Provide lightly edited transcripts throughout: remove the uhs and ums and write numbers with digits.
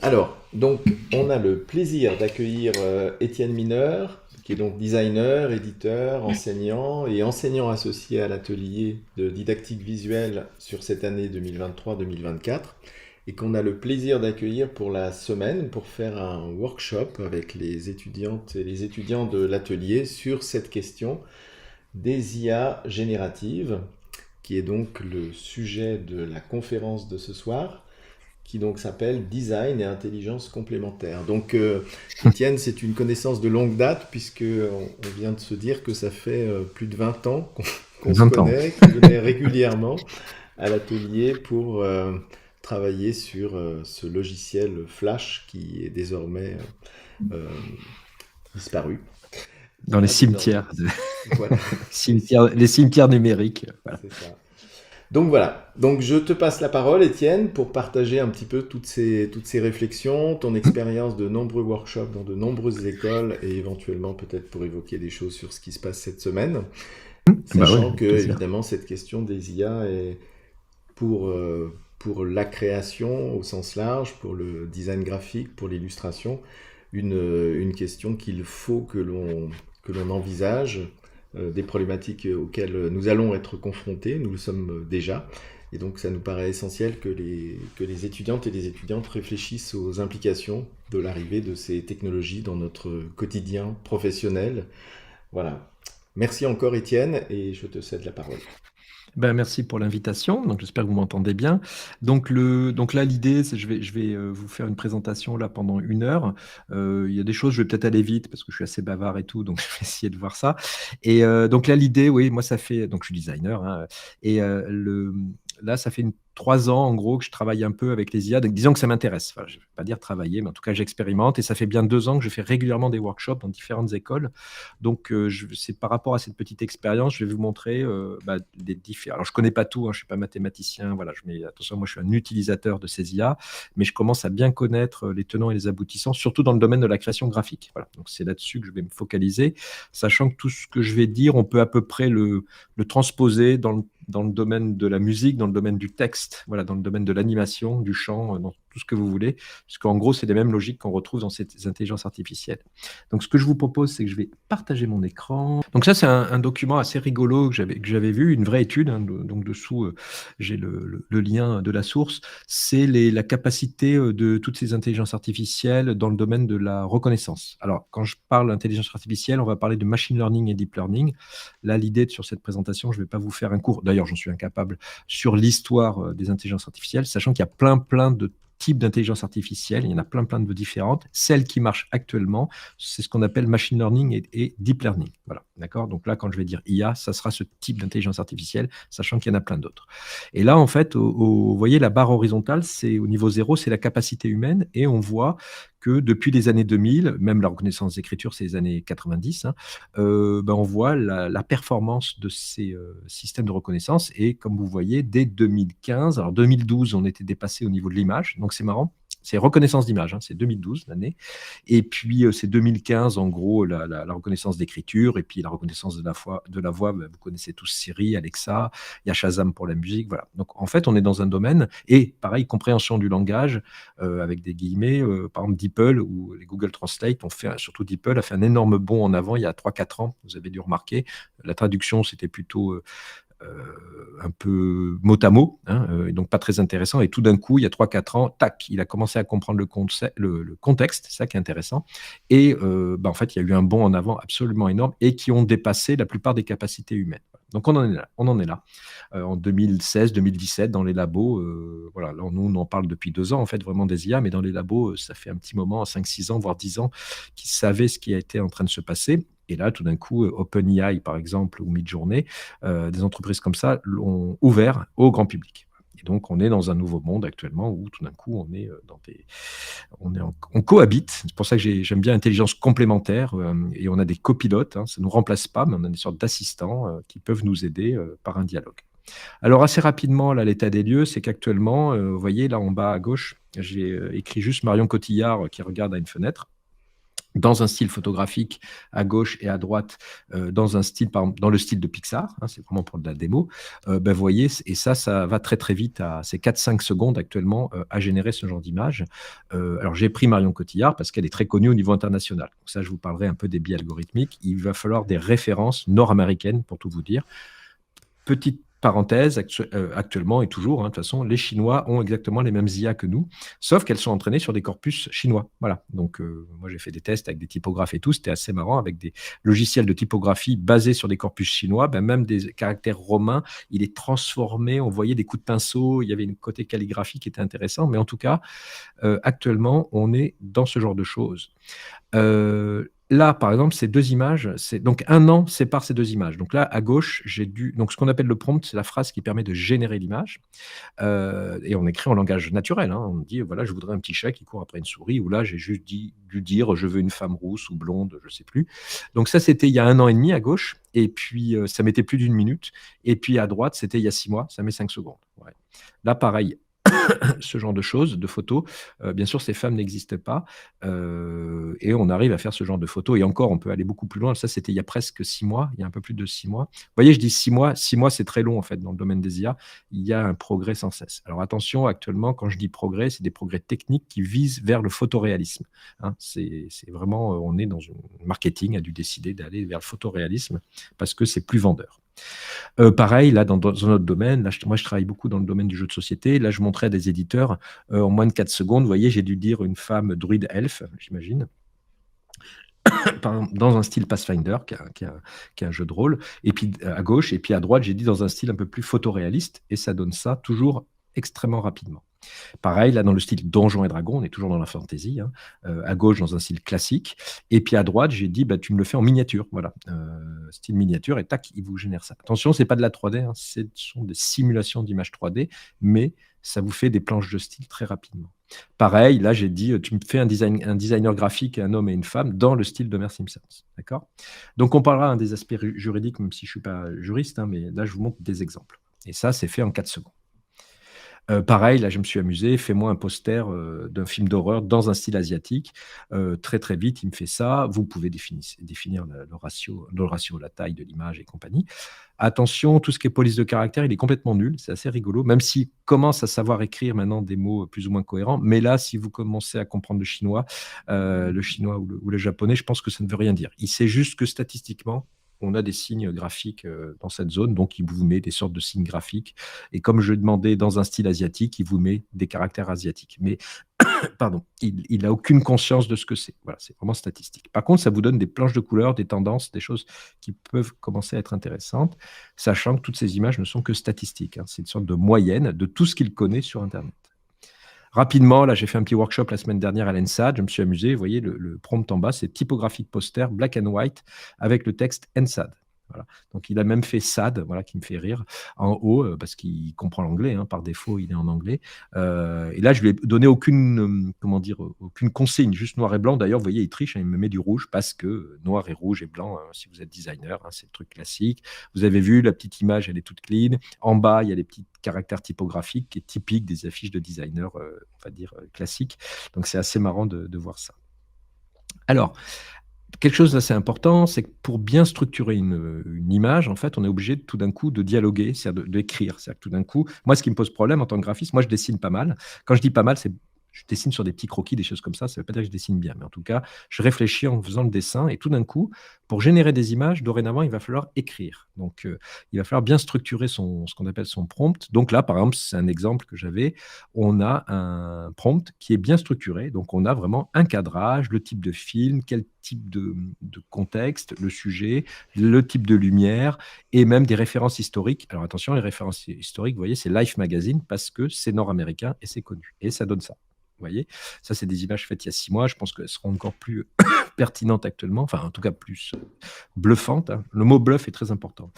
Alors, donc, on a le plaisir d'accueillir Étienne Mineur, qui est donc designer, éditeur, enseignant et enseignant associé à l'atelier de didactique visuelle sur cette année 2023-2024, et qu'on a le plaisir d'accueillir pour la semaine pour faire un workshop avec les étudiantes et les étudiants de l'atelier sur cette question des IA génératives, qui est donc le sujet de la conférence de ce soir qui donc s'appelle Design et intelligence complémentaire. Donc, Étienne, c'est une connaissance de longue date, puisque on vient de se dire que ça fait plus de 20 ans qu'on se 20 ans. connaît, qu'on venait régulièrement à l'atelier pour travailler sur ce logiciel Flash qui est désormais euh, disparu. Dans les Voilà, cimetières, voilà, les cimetières numériques. Voilà. c'est ça. Donc voilà, donc je te passe la parole, Étienne, pour partager un petit peu toutes ces réflexions, ton expérience de nombreux workshops dans de nombreuses écoles et éventuellement peut-être pour évoquer des choses sur ce qui se passe cette semaine, Bah oui, sachant que avec plaisir. évidemment cette question des IA est pour la création au sens large, pour le design graphique, pour l'illustration, une question qu'il faut que l'on envisage, des problématiques auxquelles nous allons être confrontés, nous le sommes déjà, et donc ça nous paraît essentiel que les étudiantes et les étudiantes réfléchissent aux implications de l'arrivée de ces technologies dans notre quotidien professionnel. Voilà. Merci encore Étienne, et je te cède la parole. Ben, merci pour l'invitation. Donc, j'espère que vous m'entendez bien. Donc là, l'idée, c'est je vais vous faire une présentation là pendant 1 heure. Il y a des choses, je vais peut-être aller vite parce que je suis assez bavard et tout, donc je vais essayer de voir ça. Et donc là, l'idée, oui, moi, ça fait, donc je suis designer, hein, et là, ça fait 3 ans en gros que je travaille un peu avec les IA. Donc, disons que ça m'intéresse. Enfin, je ne vais pas dire travailler, mais en tout cas, j'expérimente. Et ça fait bien 2 ans que je fais régulièrement des workshops dans différentes écoles. Donc, c'est par rapport à cette petite expérience, je vais vous montrer des différents. Alors, je ne connais pas tout, hein, je ne suis pas mathématicien. Voilà, attention, moi, je suis un utilisateur de ces IA, mais je commence à bien connaître les tenants et les aboutissants, surtout dans le domaine de la création graphique. Voilà, donc c'est là-dessus que je vais me focaliser, sachant que tout ce que je vais dire, on peut à peu près le transposer dans le domaine de la musique, dans le domaine du texte, voilà, dans le domaine de l'animation, du chant, dans tout ce que vous voulez, puisqu'en gros, c'est les mêmes logiques qu'on retrouve dans ces intelligences artificielles. Donc, ce que je vous propose, c'est que je vais partager mon écran. Donc, ça, c'est un document assez rigolo que j'avais vu, une vraie étude. Hein, donc, dessous, j'ai le lien de la source. C'est la capacité de toutes ces intelligences artificielles dans le domaine de la reconnaissance. Alors, quand je parle d'intelligence artificielle, on va parler de machine learning et deep learning. Là, l'idée sur cette présentation, je ne vais pas vous faire un cours, d'ailleurs, j'en suis incapable, sur l'histoire des intelligences artificielles, sachant qu'il y a plein de types d'intelligence artificielle, il y en a plein de différentes. Celle qui marche actuellement, c'est ce qu'on appelle machine learning et deep learning. Voilà, d'accord. Donc là, quand je vais dire IA, ça sera ce type d'intelligence artificielle, sachant qu'il y en a plein d'autres. Et là, en fait, vous voyez, la barre horizontale, c'est au niveau 0, c'est la capacité humaine, et on voit que depuis les années 2000, même la reconnaissance d'écriture, c'est les années 90, hein, on voit la performance de ces systèmes de reconnaissance. Et comme vous voyez, dès 2015, alors 2012, on était dépassé au niveau de l'image, donc c'est marrant. C'est reconnaissance d'image, hein, c'est 2012 l'année. Et puis c'est 2015 en gros la reconnaissance d'écriture et puis la reconnaissance de la voix. Vous connaissez tous Siri, Alexa, il y a Shazam pour la musique, voilà. Donc en fait on est dans un domaine et pareil compréhension du langage avec des guillemets. Par exemple DeepL ou les Google Translate surtout DeepL a fait un énorme bond en avant il y a 3-4 ans. Vous avez dû remarquer. La traduction c'était plutôt un peu mot à mot, hein, et donc pas très intéressant. Et tout d'un coup, il y a 3-4 ans, tac, il a commencé à comprendre le contexte, c'est ça qui est intéressant. Et en fait, il y a eu un bond en avant absolument énorme et qui ont dépassé la plupart des capacités humaines. Donc on en est là. On en est là. En 2016-2017, dans les labos, voilà, là, nous, on en parle depuis 2 ans, en fait, vraiment des IA, mais dans les labos, ça fait un petit moment, 5-6 ans, voire 10 ans, qu'ils savaient ce qui a été en train de se passer. Et là, tout d'un coup, OpenAI, par exemple, ou Midjourney, des entreprises comme ça l'ont ouvert au grand public. Et donc, on est dans un nouveau monde actuellement où tout d'un coup, on cohabite. C'est pour ça que j'aime bien l'intelligence complémentaire et on a des copilotes. Hein, ça ne nous remplace pas, mais on a des sortes d'assistants qui peuvent nous aider par un dialogue. Alors, assez rapidement, là, l'état des lieux, c'est qu'actuellement, vous voyez, là en bas à gauche, j'ai écrit juste Marion Cotillard qui regarde à une fenêtre. dans un style photographique à gauche et à droite, dans un style, par exemple, dans le style de Pixar, hein, c'est vraiment pour de la démo, ben, vous voyez, et ça va très très vite, c'est 4-5 secondes actuellement à générer ce genre d'image. Alors j'ai pris Marion Cotillard parce qu'elle est très connue au niveau international. Donc ça, je vous parlerai un peu des biais algorithmiques. Il va falloir des références nord-américaines pour tout vous dire. Petite parenthèse, actuellement et toujours, hein, de toute façon, les Chinois ont exactement les mêmes IA que nous, sauf qu'elles sont entraînées sur des corpus chinois. Voilà. Donc, moi, j'ai fait des tests avec des typographes et tout. C'était assez marrant avec des logiciels de typographie basés sur des corpus chinois. Ben, même des caractères romains, il est transformé. On voyait des coups de pinceau. Il y avait un côté calligraphique qui était intéressant. Mais en tout cas, actuellement, on est dans ce genre de choses. Là, par exemple, ces deux images, c'est donc un an sépare ces deux images. Donc là, à gauche, j'ai dû. Donc, ce qu'on appelle le prompt, c'est la phrase qui permet de générer l'image. Et on écrit en langage naturel, hein. On dit, voilà, je voudrais un petit chat qui court après une souris. Ou là, j'ai juste dû dire, je veux une femme rousse ou blonde, je ne sais plus. Donc, ça, c'était il y a 1 an et demi à gauche. Et puis, ça mettait plus d'1 minute. Et puis, à droite, c'était il y a 6 mois. Ça met 5 secondes. Ouais. Là, pareil, ce genre de choses, de photos. Bien sûr, ces femmes n'existent pas, et on arrive à faire ce genre de photos. Et encore, on peut aller beaucoup plus loin. Ça, c'était il y a presque 6 mois, il y a un peu plus de 6 mois. Vous voyez, je dis 6 mois. 6 mois, c'est très long en fait dans le domaine des IA. Il y a un progrès sans cesse. Alors attention, actuellement, quand je dis progrès, c'est des progrès techniques qui visent vers le photoréalisme. Hein, c'est vraiment, on est dans une marketing a dû décider d'aller vers le photoréalisme parce que c'est plus vendeur. Pareil, là, dans un autre domaine, là, moi, je travaille beaucoup dans le domaine du jeu de société. Là, je montrais à des éditeurs en moins de 4 secondes. Vous voyez, j'ai dû dire une femme druide elfe, j'imagine, dans un style Pathfinder, qui est un jeu de rôle. Et puis à gauche, et puis à droite, j'ai dit dans un style un peu plus photoréaliste. Et ça donne ça toujours extrêmement rapidement. Pareil, là, dans le style Donjons et Dragons, on est toujours dans la fantasy, hein, à gauche, dans un style classique. Et puis à droite, j'ai dit, bah, tu me le fais en miniature. Voilà, style miniature, et tac, il vous génère ça. Attention, ce n'est pas de la 3D, hein, ce sont des simulations d'images 3D, mais ça vous fait des planches de style très rapidement. Pareil, là, j'ai dit, tu me fais un designer graphique, un homme et une femme, dans le style d'Homer Simpson. D'accord. Donc, on parlera des aspects juridiques, même si je ne suis pas juriste, hein, mais là, je vous montre des exemples. Et ça, c'est fait en 4 secondes. Pareil, là, je me suis amusé. Fais-moi un poster d'un film d'horreur dans un style asiatique. Très, très vite, il me fait ça. Vous pouvez définir le ratio, la taille de l'image et compagnie. Attention, tout ce qui est police de caractère, il est complètement nul. C'est assez rigolo, même s'il commence à savoir écrire maintenant des mots plus ou moins cohérents. Mais là, si vous commencez à comprendre le chinois ou le japonais, je pense que ça ne veut rien dire. Il sait juste que statistiquement, on a des signes graphiques dans cette zone, donc il vous met des sortes de signes graphiques. Et comme je demandais dans un style asiatique, il vous met des caractères asiatiques. Mais pardon, il n'a aucune conscience de ce que c'est. Voilà, c'est vraiment statistique. Par contre, ça vous donne des planches de couleurs, des tendances, des choses qui peuvent commencer à être intéressantes, sachant que toutes ces images ne sont que statistiques, hein. C'est une sorte de moyenne de tout ce qu'il connaît sur Internet. Rapidement, là, j'ai fait un petit workshop la semaine dernière à l'ENSAD. Je me suis amusé. Vous voyez, le prompt en bas, c'est typographique poster, black and white, avec le texte ENSAD. Voilà. Donc, il a même fait SAD, voilà, qui me fait rire, en haut, parce qu'il comprend l'anglais, hein, par défaut, il est en anglais. Et là, je lui ai donné aucune consigne, juste noir et blanc. D'ailleurs, vous voyez, il triche, hein, il me met du rouge parce que noir et rouge et blanc, hein, si vous êtes designer, hein, c'est le truc classique. Vous avez vu, la petite image, elle est toute clean. En bas, il y a les petits caractères typographiques qui est typique des affiches de designer, on va dire, classiques. Donc, c'est assez marrant de voir ça. Alors, quelque chose d'assez important, c'est que pour bien structurer une image, en fait, on est obligé tout d'un coup de dialoguer, c'est-à-dire d'écrire. C'est-à-dire que tout d'un coup, moi, ce qui me pose problème en tant que graphiste, moi, je dessine pas mal. Quand je dis pas mal, c'est je dessine sur des petits croquis, des choses comme ça. Ça ne veut pas dire que je dessine bien, mais en tout cas, je réfléchis en faisant le dessin. Et tout d'un coup, pour générer des images, dorénavant, il va falloir écrire. Donc, il va falloir bien structurer ce qu'on appelle son prompt. Donc là, par exemple, c'est un exemple que j'avais. On a un prompt qui est bien structuré. Donc, on a vraiment un cadrage, le type de film, quel type de contexte, le sujet, le type de lumière et même des références historiques. Alors attention, les références historiques, vous voyez, c'est Life Magazine parce que c'est nord-américain et c'est connu. Et ça donne ça. Vous voyez, ça, c'est des images faites il y a 6 mois. Je pense qu'elles seront encore plus pertinentes actuellement, enfin, en tout cas, plus bluffantes, hein. Le mot bluff est très important.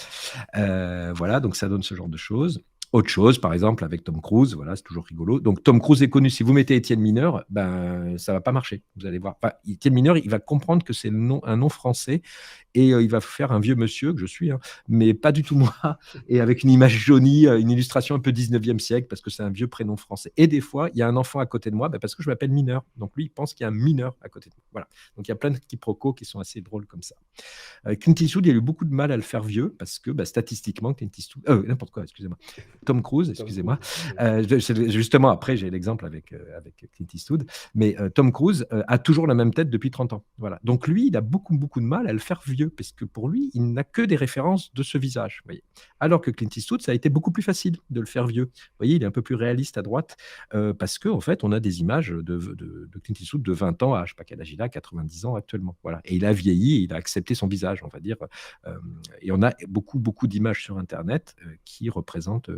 Voilà, donc ça donne ce genre de choses. Autre chose, par exemple, avec Tom Cruise, voilà, c'est toujours rigolo. Donc, Tom Cruise est connu. Si vous mettez Étienne Mineur, ben, ça va pas marcher. Vous allez voir. Enfin, Étienne Mineur, il va comprendre que c'est un nom français et il va faire un vieux monsieur que je suis, hein, mais pas du tout moi, et avec une image jaunie, une illustration un peu 19e siècle, parce que c'est un vieux prénom français. Et des fois, il y a un enfant à côté de moi, ben, parce que je m'appelle Mineur. Donc, lui, il pense qu'il y a un mineur à côté de moi. Voilà. Donc, il y a plein de quiproquos qui sont assez drôles comme ça. Clint Eastwood, il a eu beaucoup de mal à le faire vieux parce que statistiquement, Clint Eastwood, n'importe quoi, excusez-moi, Tom Cruise, excusez-moi. Justement, après, j'ai l'exemple avec Clint Eastwood, mais Tom Cruise a toujours la même tête depuis 30 ans. Voilà. Donc lui, il a beaucoup, beaucoup de mal à le faire vieux parce que pour lui, il n'a que des références de ce visage. Voyez. Alors que Clint Eastwood, ça a été beaucoup plus facile de le faire vieux. Vous voyez, il est un peu plus réaliste à droite parce qu'en fait, on a des images de Clint Eastwood de 20 ans à, je ne sais pas quel âge il a, 90 ans actuellement. Voilà. Et il a vieilli, il a accepté son visage, on va dire. Et on a beaucoup, beaucoup d'images sur Internet qui représentent,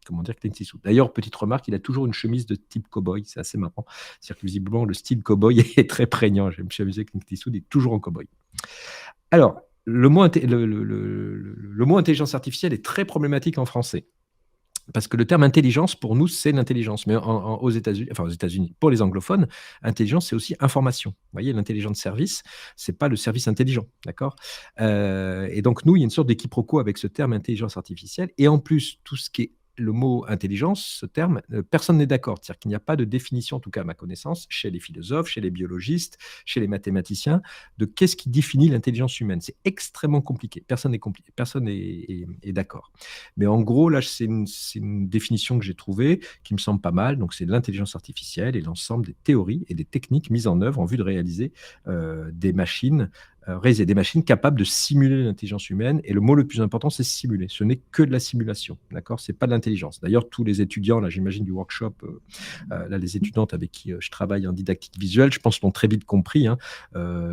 comment dire, Clint Eastwood. D'ailleurs, petite remarque, il a toujours une chemise de type cow-boy, c'est assez marrant. C'est-à-dire que visiblement, le style cow-boy est très prégnant. Je me suis amusé que Clint Eastwood est toujours en cow-boy. Alors, le mot intelligence artificielle est très problématique en français. Parce que le terme intelligence, pour nous, c'est l'intelligence. Mais aux États-Unis, pour les anglophones, intelligence, c'est aussi information. Vous voyez, l'intelligence service, c'est pas le service intelligent, d'accord. Et donc, nous, il y a une sorte d'équiproquo avec ce terme intelligence artificielle. Et en plus, tout ce qui est le mot intelligence, ce terme, personne n'est d'accord. C'est-à-dire qu'il n'y a pas de définition, en tout cas à ma connaissance, chez les philosophes, chez les biologistes, chez les mathématiciens, de qu'est-ce qui définit l'intelligence humaine. C'est extrêmement compliqué. Personne n'est d'accord. Mais en gros, là, c'est une définition que j'ai trouvée qui me semble pas mal. Donc, c'est l'intelligence artificielle et l'ensemble des théories et des techniques mises en œuvre en vue de réaliser des machines capables de simuler l'intelligence humaine. Et le mot le plus important, c'est simuler. Ce n'est que de la simulation, d'accord. C'est pas de l'intelligence. D'ailleurs, tous les étudiants, là, j'imagine du workshop, là, les étudiantes avec qui je travaille en didactique visuelle, je pense l'ont très vite compris. Hein,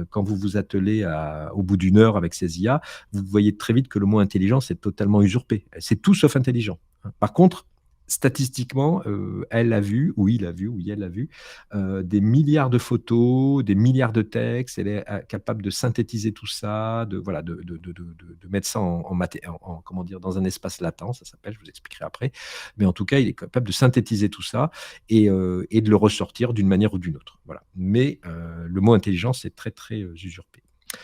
quand vous vous attelez au bout d'une heure avec ces IA, vous voyez très vite que le mot intelligence est totalement usurpé. C'est tout sauf intelligent. Par contre, statistiquement, elle a vu, ou il a vu, ou elle a vu, des milliards de photos, des milliards de textes. Elle est capable de synthétiser tout ça, de mettre ça comment dire, dans un espace latent, ça s'appelle, je vous expliquerai après. Mais en tout cas, il est capable de synthétiser tout ça et de le ressortir d'une manière ou d'une autre. Voilà. Mais le mot intelligence est très, très usurpé.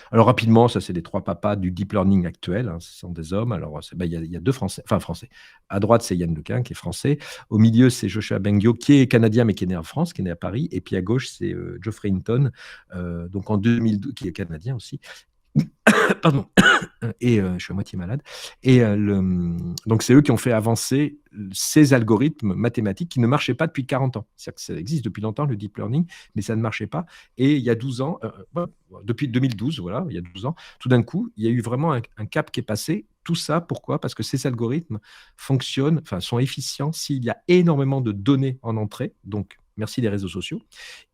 Alors rapidement, ça c'est les trois papas du deep learning actuel, hein, ce sont des hommes. Alors il y a deux Français, enfin Français. À droite, c'est Yann Lequin qui est français. Au milieu, c'est Joshua Bengio qui est canadien mais qui est né en France, qui est né à Paris. Et puis à gauche, c'est Geoffrey Hinton, donc en 2012, qui est canadien aussi. Pardon. Et je suis à moitié malade. Et donc, c'est eux qui ont fait avancer ces algorithmes mathématiques qui ne marchaient pas depuis 40 ans. C'est-à-dire que ça existe depuis longtemps, le deep learning, mais ça ne marchait pas. Et il y a 12 ans, depuis 2012, voilà, il y a 12 ans, tout d'un coup, il y a eu vraiment un cap qui est passé. Tout ça, pourquoi? Parce que ces algorithmes fonctionnent, enfin, sont efficients s'il y a énormément de données en entrée. Donc, merci les réseaux sociaux,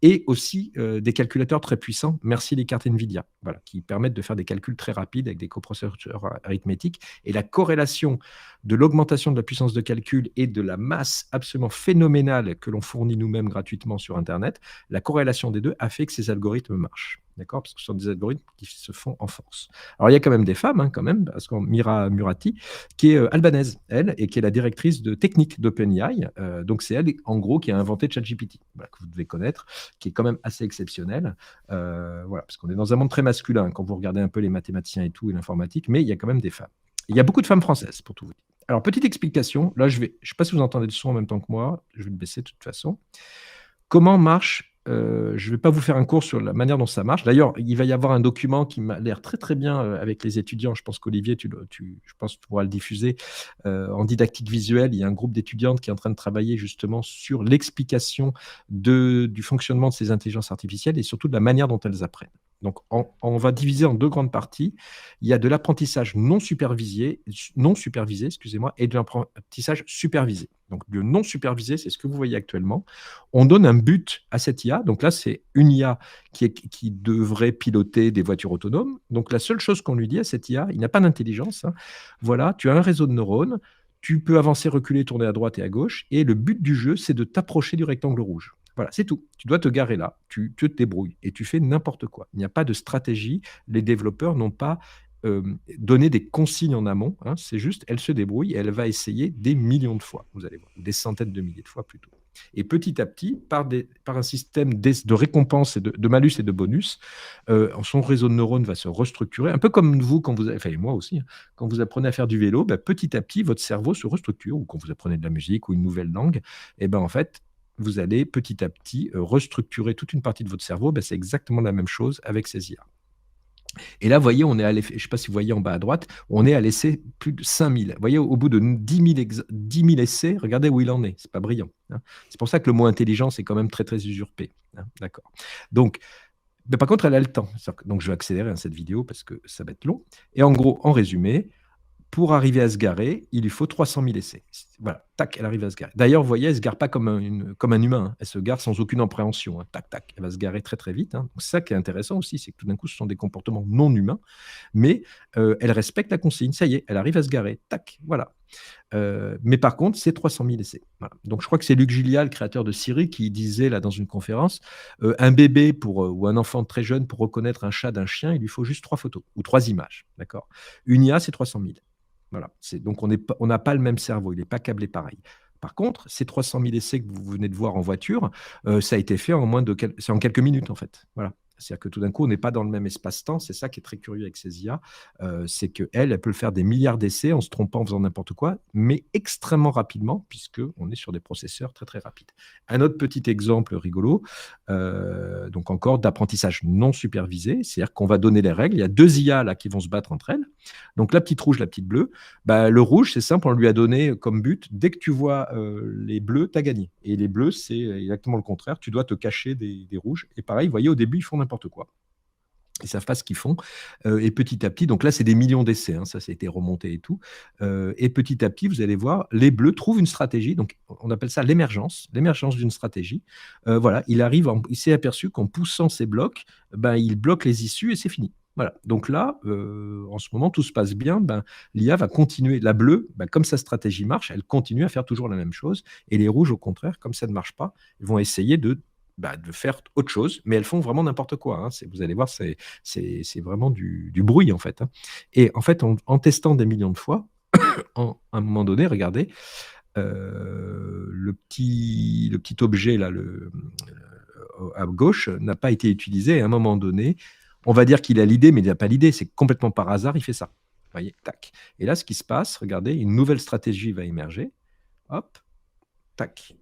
et aussi des calculateurs très puissants, merci les cartes NVIDIA, voilà, qui permettent de faire des calculs très rapides avec des coprocesseurs arithmétiques. Et la corrélation de l'augmentation de la puissance de calcul et de la masse absolument phénoménale que l'on fournit nous-mêmes gratuitement sur Internet, la corrélation des deux a fait que ces algorithmes marchent. D'accord, parce que ce sont des algorithmes qui se font en force. Alors, il y a quand même des femmes, hein, quand même, parce qu'on Mira Murati, qui est albanaise, elle, et qui est la directrice de technique d'OpenAI. Donc, c'est elle, en gros, qui a inventé ChatGPT, voilà, que vous devez connaître, qui est quand même assez exceptionnel. Voilà, parce qu'on est dans un monde très masculin, quand vous regardez un peu les mathématiciens et tout, et l'informatique, mais il y a quand même des femmes. Il y a beaucoup de femmes françaises, pour tout vous dire. Alors, petite explication, là, je ne sais pas si vous entendez le son en même temps que moi, je vais le baisser de toute façon. Comment marche je ne vais pas vous faire un cours sur la manière dont ça marche. D'ailleurs, il va y avoir un document qui m'a l'air très très bien avec les étudiants. Je pense qu'Olivier, je pense que tu pourras le diffuser en didactique visuelle. Il y a un groupe d'étudiantes qui est en train de travailler justement sur l'explication du fonctionnement de ces intelligences artificielles et surtout de la manière dont elles apprennent. Donc, on va diviser en deux grandes parties. Il y a de l'apprentissage non supervisé, excusez-moi, et de l'apprentissage supervisé. Donc, le non supervisé, c'est ce que vous voyez actuellement. On donne un but à cette IA. Donc là, c'est une IA qui devrait piloter des voitures autonomes. Donc, la seule chose qu'on lui dit à cette IA, il n'a pas d'intelligence. Hein. Voilà, tu as un réseau de neurones, tu peux avancer, reculer, tourner à droite et à gauche. Et le but du jeu, c'est de t'approcher du rectangle rouge. Voilà, c'est tout. Tu dois te garer là, tu te débrouilles et tu fais n'importe quoi. Il n'y a pas de stratégie. Les développeurs n'ont pas donner des consignes en amont, hein, c'est juste, elle se débrouille et elle va essayer des millions de fois, vous allez voir, des centaines de milliers de fois plutôt. Et petit à petit, par un système de récompense, de malus et de bonus, son réseau de neurones va se restructurer, un peu comme vous, quand vous, enfin moi aussi, hein, quand vous apprenez à faire du vélo, bah, petit à petit, votre cerveau se restructure, ou quand vous apprenez de la musique ou une nouvelle langue, et ben en fait, vous allez petit à petit restructurer toute une partie de votre cerveau. Ben, c'est exactement la même chose avec ces IA. Et là, vous voyez, on est à l'effet, je ne sais pas si vous voyez en bas à droite, on est à l'essai plus de 5000. Vous voyez, au bout de 10 000 essais, regardez où il en est. C'est pas brillant, hein. C'est pour ça que le mot intelligence est quand même très, très usurpé, hein. D'accord. Donc, mais par contre, elle a le temps. Donc, je vais accélérer, hein, cette vidéo parce que ça va être long. Et en gros, en résumé, pour arriver à se garer, il lui faut 300 000 essais. Voilà, tac, elle arrive à se garer. D'ailleurs, vous voyez, elle ne se gare pas comme un humain, hein. Elle se gare sans aucune appréhension, hein. Tac, tac, elle va se garer très, très vite, hein. Donc, ça qui est intéressant aussi, c'est que tout d'un coup, ce sont des comportements non humains, mais elle respecte la consigne. Ça y est, elle arrive à se garer. Tac, voilà. Mais par contre, c'est 300 000 essais. Voilà. Donc, je crois que c'est Luc Gilliat, le créateur de Siri, qui disait là dans une conférence, un bébé ou un enfant très jeune, pour reconnaître un chat d'un chien, il lui faut juste 3 photos ou 3 images. D'accord. Une IA, c'est 300 000. Voilà. Donc, on n'a pas le même cerveau, il n'est pas câblé pareil. Par contre, ces 300 000 essais que vous venez de voir en voiture, ça a été fait c'est en quelques minutes, en fait. Voilà. C'est-à-dire que tout d'un coup, on n'est pas dans le même espace-temps. C'est ça qui est très curieux avec ces IA. C'est qu'elle peut faire des milliards d'essais en se trompant, en faisant n'importe quoi, mais extrêmement rapidement, puisqu'on est sur des processeurs très, très rapides. Un autre petit exemple rigolo, donc encore d'apprentissage non supervisé, c'est-à-dire qu'on va donner les règles. Il y a 2 IA là, qui vont se battre entre elles. Donc la petite rouge, la petite bleue. Bah, le rouge, c'est simple, on lui a donné comme but, dès que tu vois les bleus, tu as gagné. Et les bleus, c'est exactement le contraire. Tu dois te cacher des rouges. Et pareil, vous voyez, au début, ils font n'importe quoi. Ils ne savent pas ce qu'ils font. Et petit à petit, donc là, c'est des millions d'essais, hein, ça a été remonté et tout. Et petit à petit, vous allez voir, les bleus trouvent une stratégie. Donc, on appelle ça l'émergence d'une stratégie. Voilà, il s'est aperçu qu'en poussant ces blocs, ben, il bloque les issues et c'est fini. Voilà. Donc là, en ce moment, tout se passe bien. Ben, l'IA va continuer. La bleue, ben, comme sa stratégie marche, elle continue à faire toujours la même chose. Et les rouges, au contraire, comme ça ne marche pas, ils vont essayer de faire autre chose, mais elles font vraiment n'importe quoi, hein. Vous allez voir, c'est vraiment du bruit, en fait, hein. Et en fait, en testant des millions de fois, à un moment donné, regardez, le petit objet là, à gauche, n'a pas été utilisé. Et à un moment donné, on va dire qu'il a l'idée, mais il n'a pas l'idée. C'est complètement par hasard, il fait ça. Vous voyez, tac. Et là, ce qui se passe, regardez, une nouvelle stratégie va émerger. Hop, tac.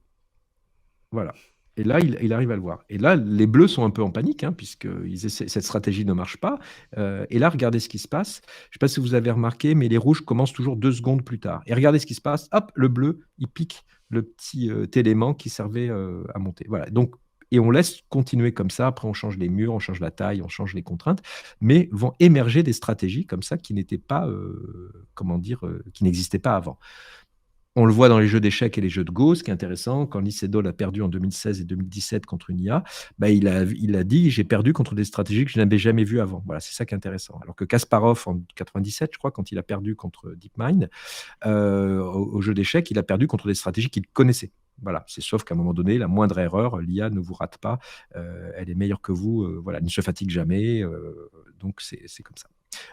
Voilà. Et là, il arrive à le voir. Et là, les bleus sont un peu en panique, hein, puisque cette stratégie ne marche pas. Et là, regardez ce qui se passe. Je ne sais pas si vous avez remarqué, mais les rouges commencent toujours 2 secondes plus tard. Et regardez ce qui se passe. Hop, le bleu, il pique le petit élément qui servait à monter. Voilà. Donc, et on laisse continuer comme ça. Après, on change les murs, on change la taille, on change les contraintes. Mais vont émerger des stratégies comme ça qui n'étaient pas, qui n'existaient pas avant. On le voit dans les jeux d'échecs et les jeux de Go. Ce qui est intéressant, quand Lee Sedol a perdu en 2016 et 2017 contre une IA, bah, il a dit, j'ai perdu contre des stratégies que je n'avais jamais vues avant. Voilà, c'est ça qui est intéressant. Alors que Kasparov, en 97, je crois, quand il a perdu contre DeepMind, au jeu d'échecs, il a perdu contre des stratégies qu'il connaissait. Voilà, c'est sauf qu'à un moment donné, la moindre erreur, l'IA ne vous rate pas, elle est meilleure que vous, voilà, elle ne se fatigue jamais, donc c'est comme ça.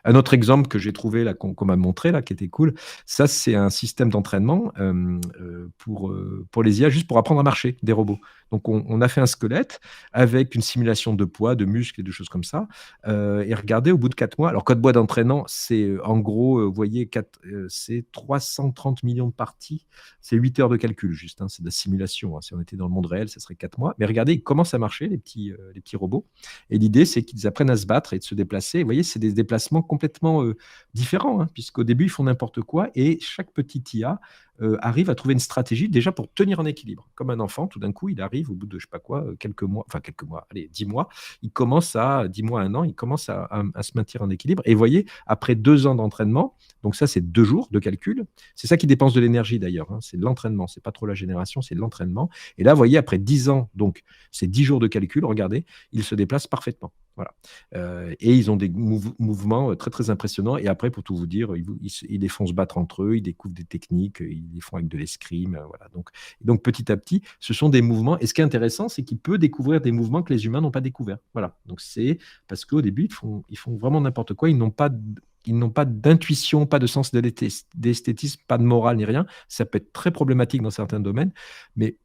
Un autre exemple que j'ai trouvé là, qu'on m'a montré là, qui était cool, ça c'est un système d'entraînement pour les IA, juste pour apprendre à marcher, des robots. Donc on a fait un squelette avec une simulation de poids, de muscles et de choses comme ça. Et regardez, au bout de 4 mois, alors code bois d'entraînement, c'est en gros, vous voyez, c'est 330 millions de parties, c'est 8 heures de calcul juste, hein, c'est de la simulation, hein. Si on était dans le monde réel, ça serait 4 mois. Mais regardez, ils commencent à marcher, les petits robots. Et l'idée, c'est qu'ils apprennent à se battre et de se déplacer. Vous voyez, c'est des déplacements complètement différents, hein, puisqu'au début, ils font n'importe quoi et chaque petit IA arrive à trouver une stratégie déjà pour tenir en équilibre. Comme un enfant, tout d'un coup, il arrive au bout de, je sais pas quoi, quelques mois, allez, 10 mois, 10 mois, 1 an, il commence à se maintenir en équilibre. Et vous voyez, après 2 ans d'entraînement, donc ça, c'est 2 jours de calcul, c'est ça qui dépense de l'énergie d'ailleurs, hein, c'est de l'entraînement, c'est pas trop la génération, c'est de l'entraînement. Et là, vous voyez, après 10 ans, donc c'est 10 jours de calcul, regardez, il se déplace parfaitement. Voilà. Et ils ont des mouvements très très impressionnants. Et après, pour tout vous dire, ils les font se battre entre eux, ils découvrent des techniques, ils les font avec de l'escrime. Voilà. Donc petit à petit, ce sont des mouvements. Et ce qui est intéressant, c'est qu'il peut découvrir des mouvements que les humains n'ont pas découverts. Voilà. Donc c'est parce qu'au début, ils font vraiment n'importe quoi. Ils n'ont pas ils n'ont pas d'intuition, pas de sens de d'esthétisme, pas de morale ni rien. Ça peut être très problématique dans certains domaines, mais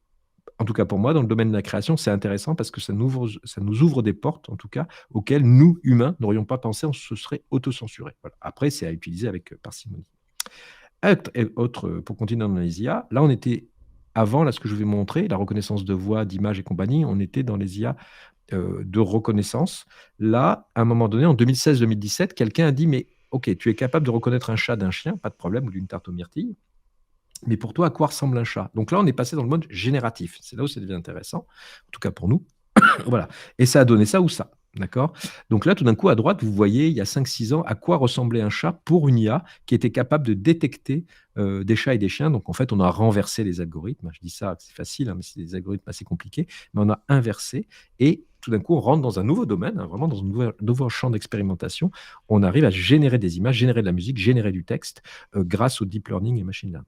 en tout cas pour moi, dans le domaine de la création, c'est intéressant parce que ça nous ouvre des portes, en tout cas, auxquelles nous, humains, n'aurions pas pensé, on se serait autocensuré. Voilà. Après, c'est à utiliser avec parcimonie. Pour continuer dans les IA, là, on était avant, là, ce que je vais montrer, la reconnaissance de voix, d'image et compagnie, on était dans les IA de reconnaissance. Là, à un moment donné, en 2016-2017, quelqu'un a dit, mais OK, tu es capable de reconnaître un chat d'un chien, pas de problème, ou d'une tarte aux myrtilles. Mais pour toi, à quoi ressemble un chat? Donc là, on est passé dans le mode génératif. C'est là où ça devient intéressant, en tout cas pour nous. Voilà. Et ça a donné ça ou ça. D'accord. Donc là, tout d'un coup, à droite, vous voyez, il y a 5-6 ans, à quoi ressemblait un chat pour une IA qui était capable de détecter des chats et des chiens. Donc en fait, on a renversé les algorithmes. Je dis ça, c'est facile, hein, mais c'est des algorithmes assez compliqués. Mais on a inversé et tout d'un coup, on rentre dans un nouveau domaine, hein, vraiment dans un nouveau champ d'expérimentation. On arrive à générer des images, générer de la musique, générer du texte grâce au deep learning et machine learning.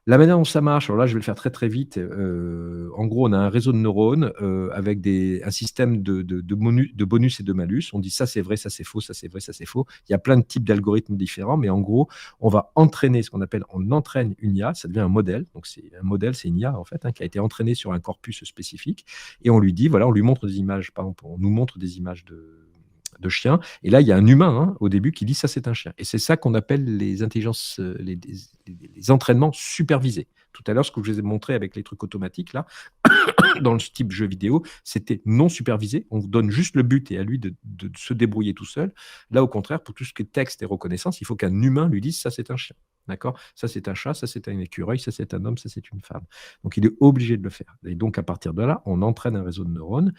La manière dont ça marche, alors là, je vais le faire très très vite. En gros, on a un réseau de neurones avec un système de bonus et de malus. On dit ça c'est vrai, ça c'est faux, ça c'est vrai, ça c'est faux. Il y a plein de types d'algorithmes différents, mais en gros, on va entraîner ce qu'on appelle, on entraîne une IA, ça devient un modèle. Donc c'est un modèle, c'est une IA en fait, hein, qui a été entraînée sur un corpus spécifique. Et on lui dit, voilà, on lui montre des images, par exemple, on nous montre des images de chiens. Et là, il y a un humain hein, au début qui dit ça, c'est un chien. Et c'est ça qu'on appelle les intelligences, les entraînements supervisés. Tout à l'heure, ce que je vous ai montré avec les trucs automatiques, là, dans le type jeu vidéo, c'était non supervisé. On vous donne juste le but et à lui de se débrouiller tout seul. Là, au contraire, pour tout ce qui est texte et reconnaissance, il faut qu'un humain lui dise ça, c'est un chien. D'accord. Ça, c'est un chat, ça, c'est un écureuil, ça, c'est un homme, ça, c'est une femme. Donc, il est obligé de le faire. Et donc, à partir de là, on entraîne un réseau de neurones.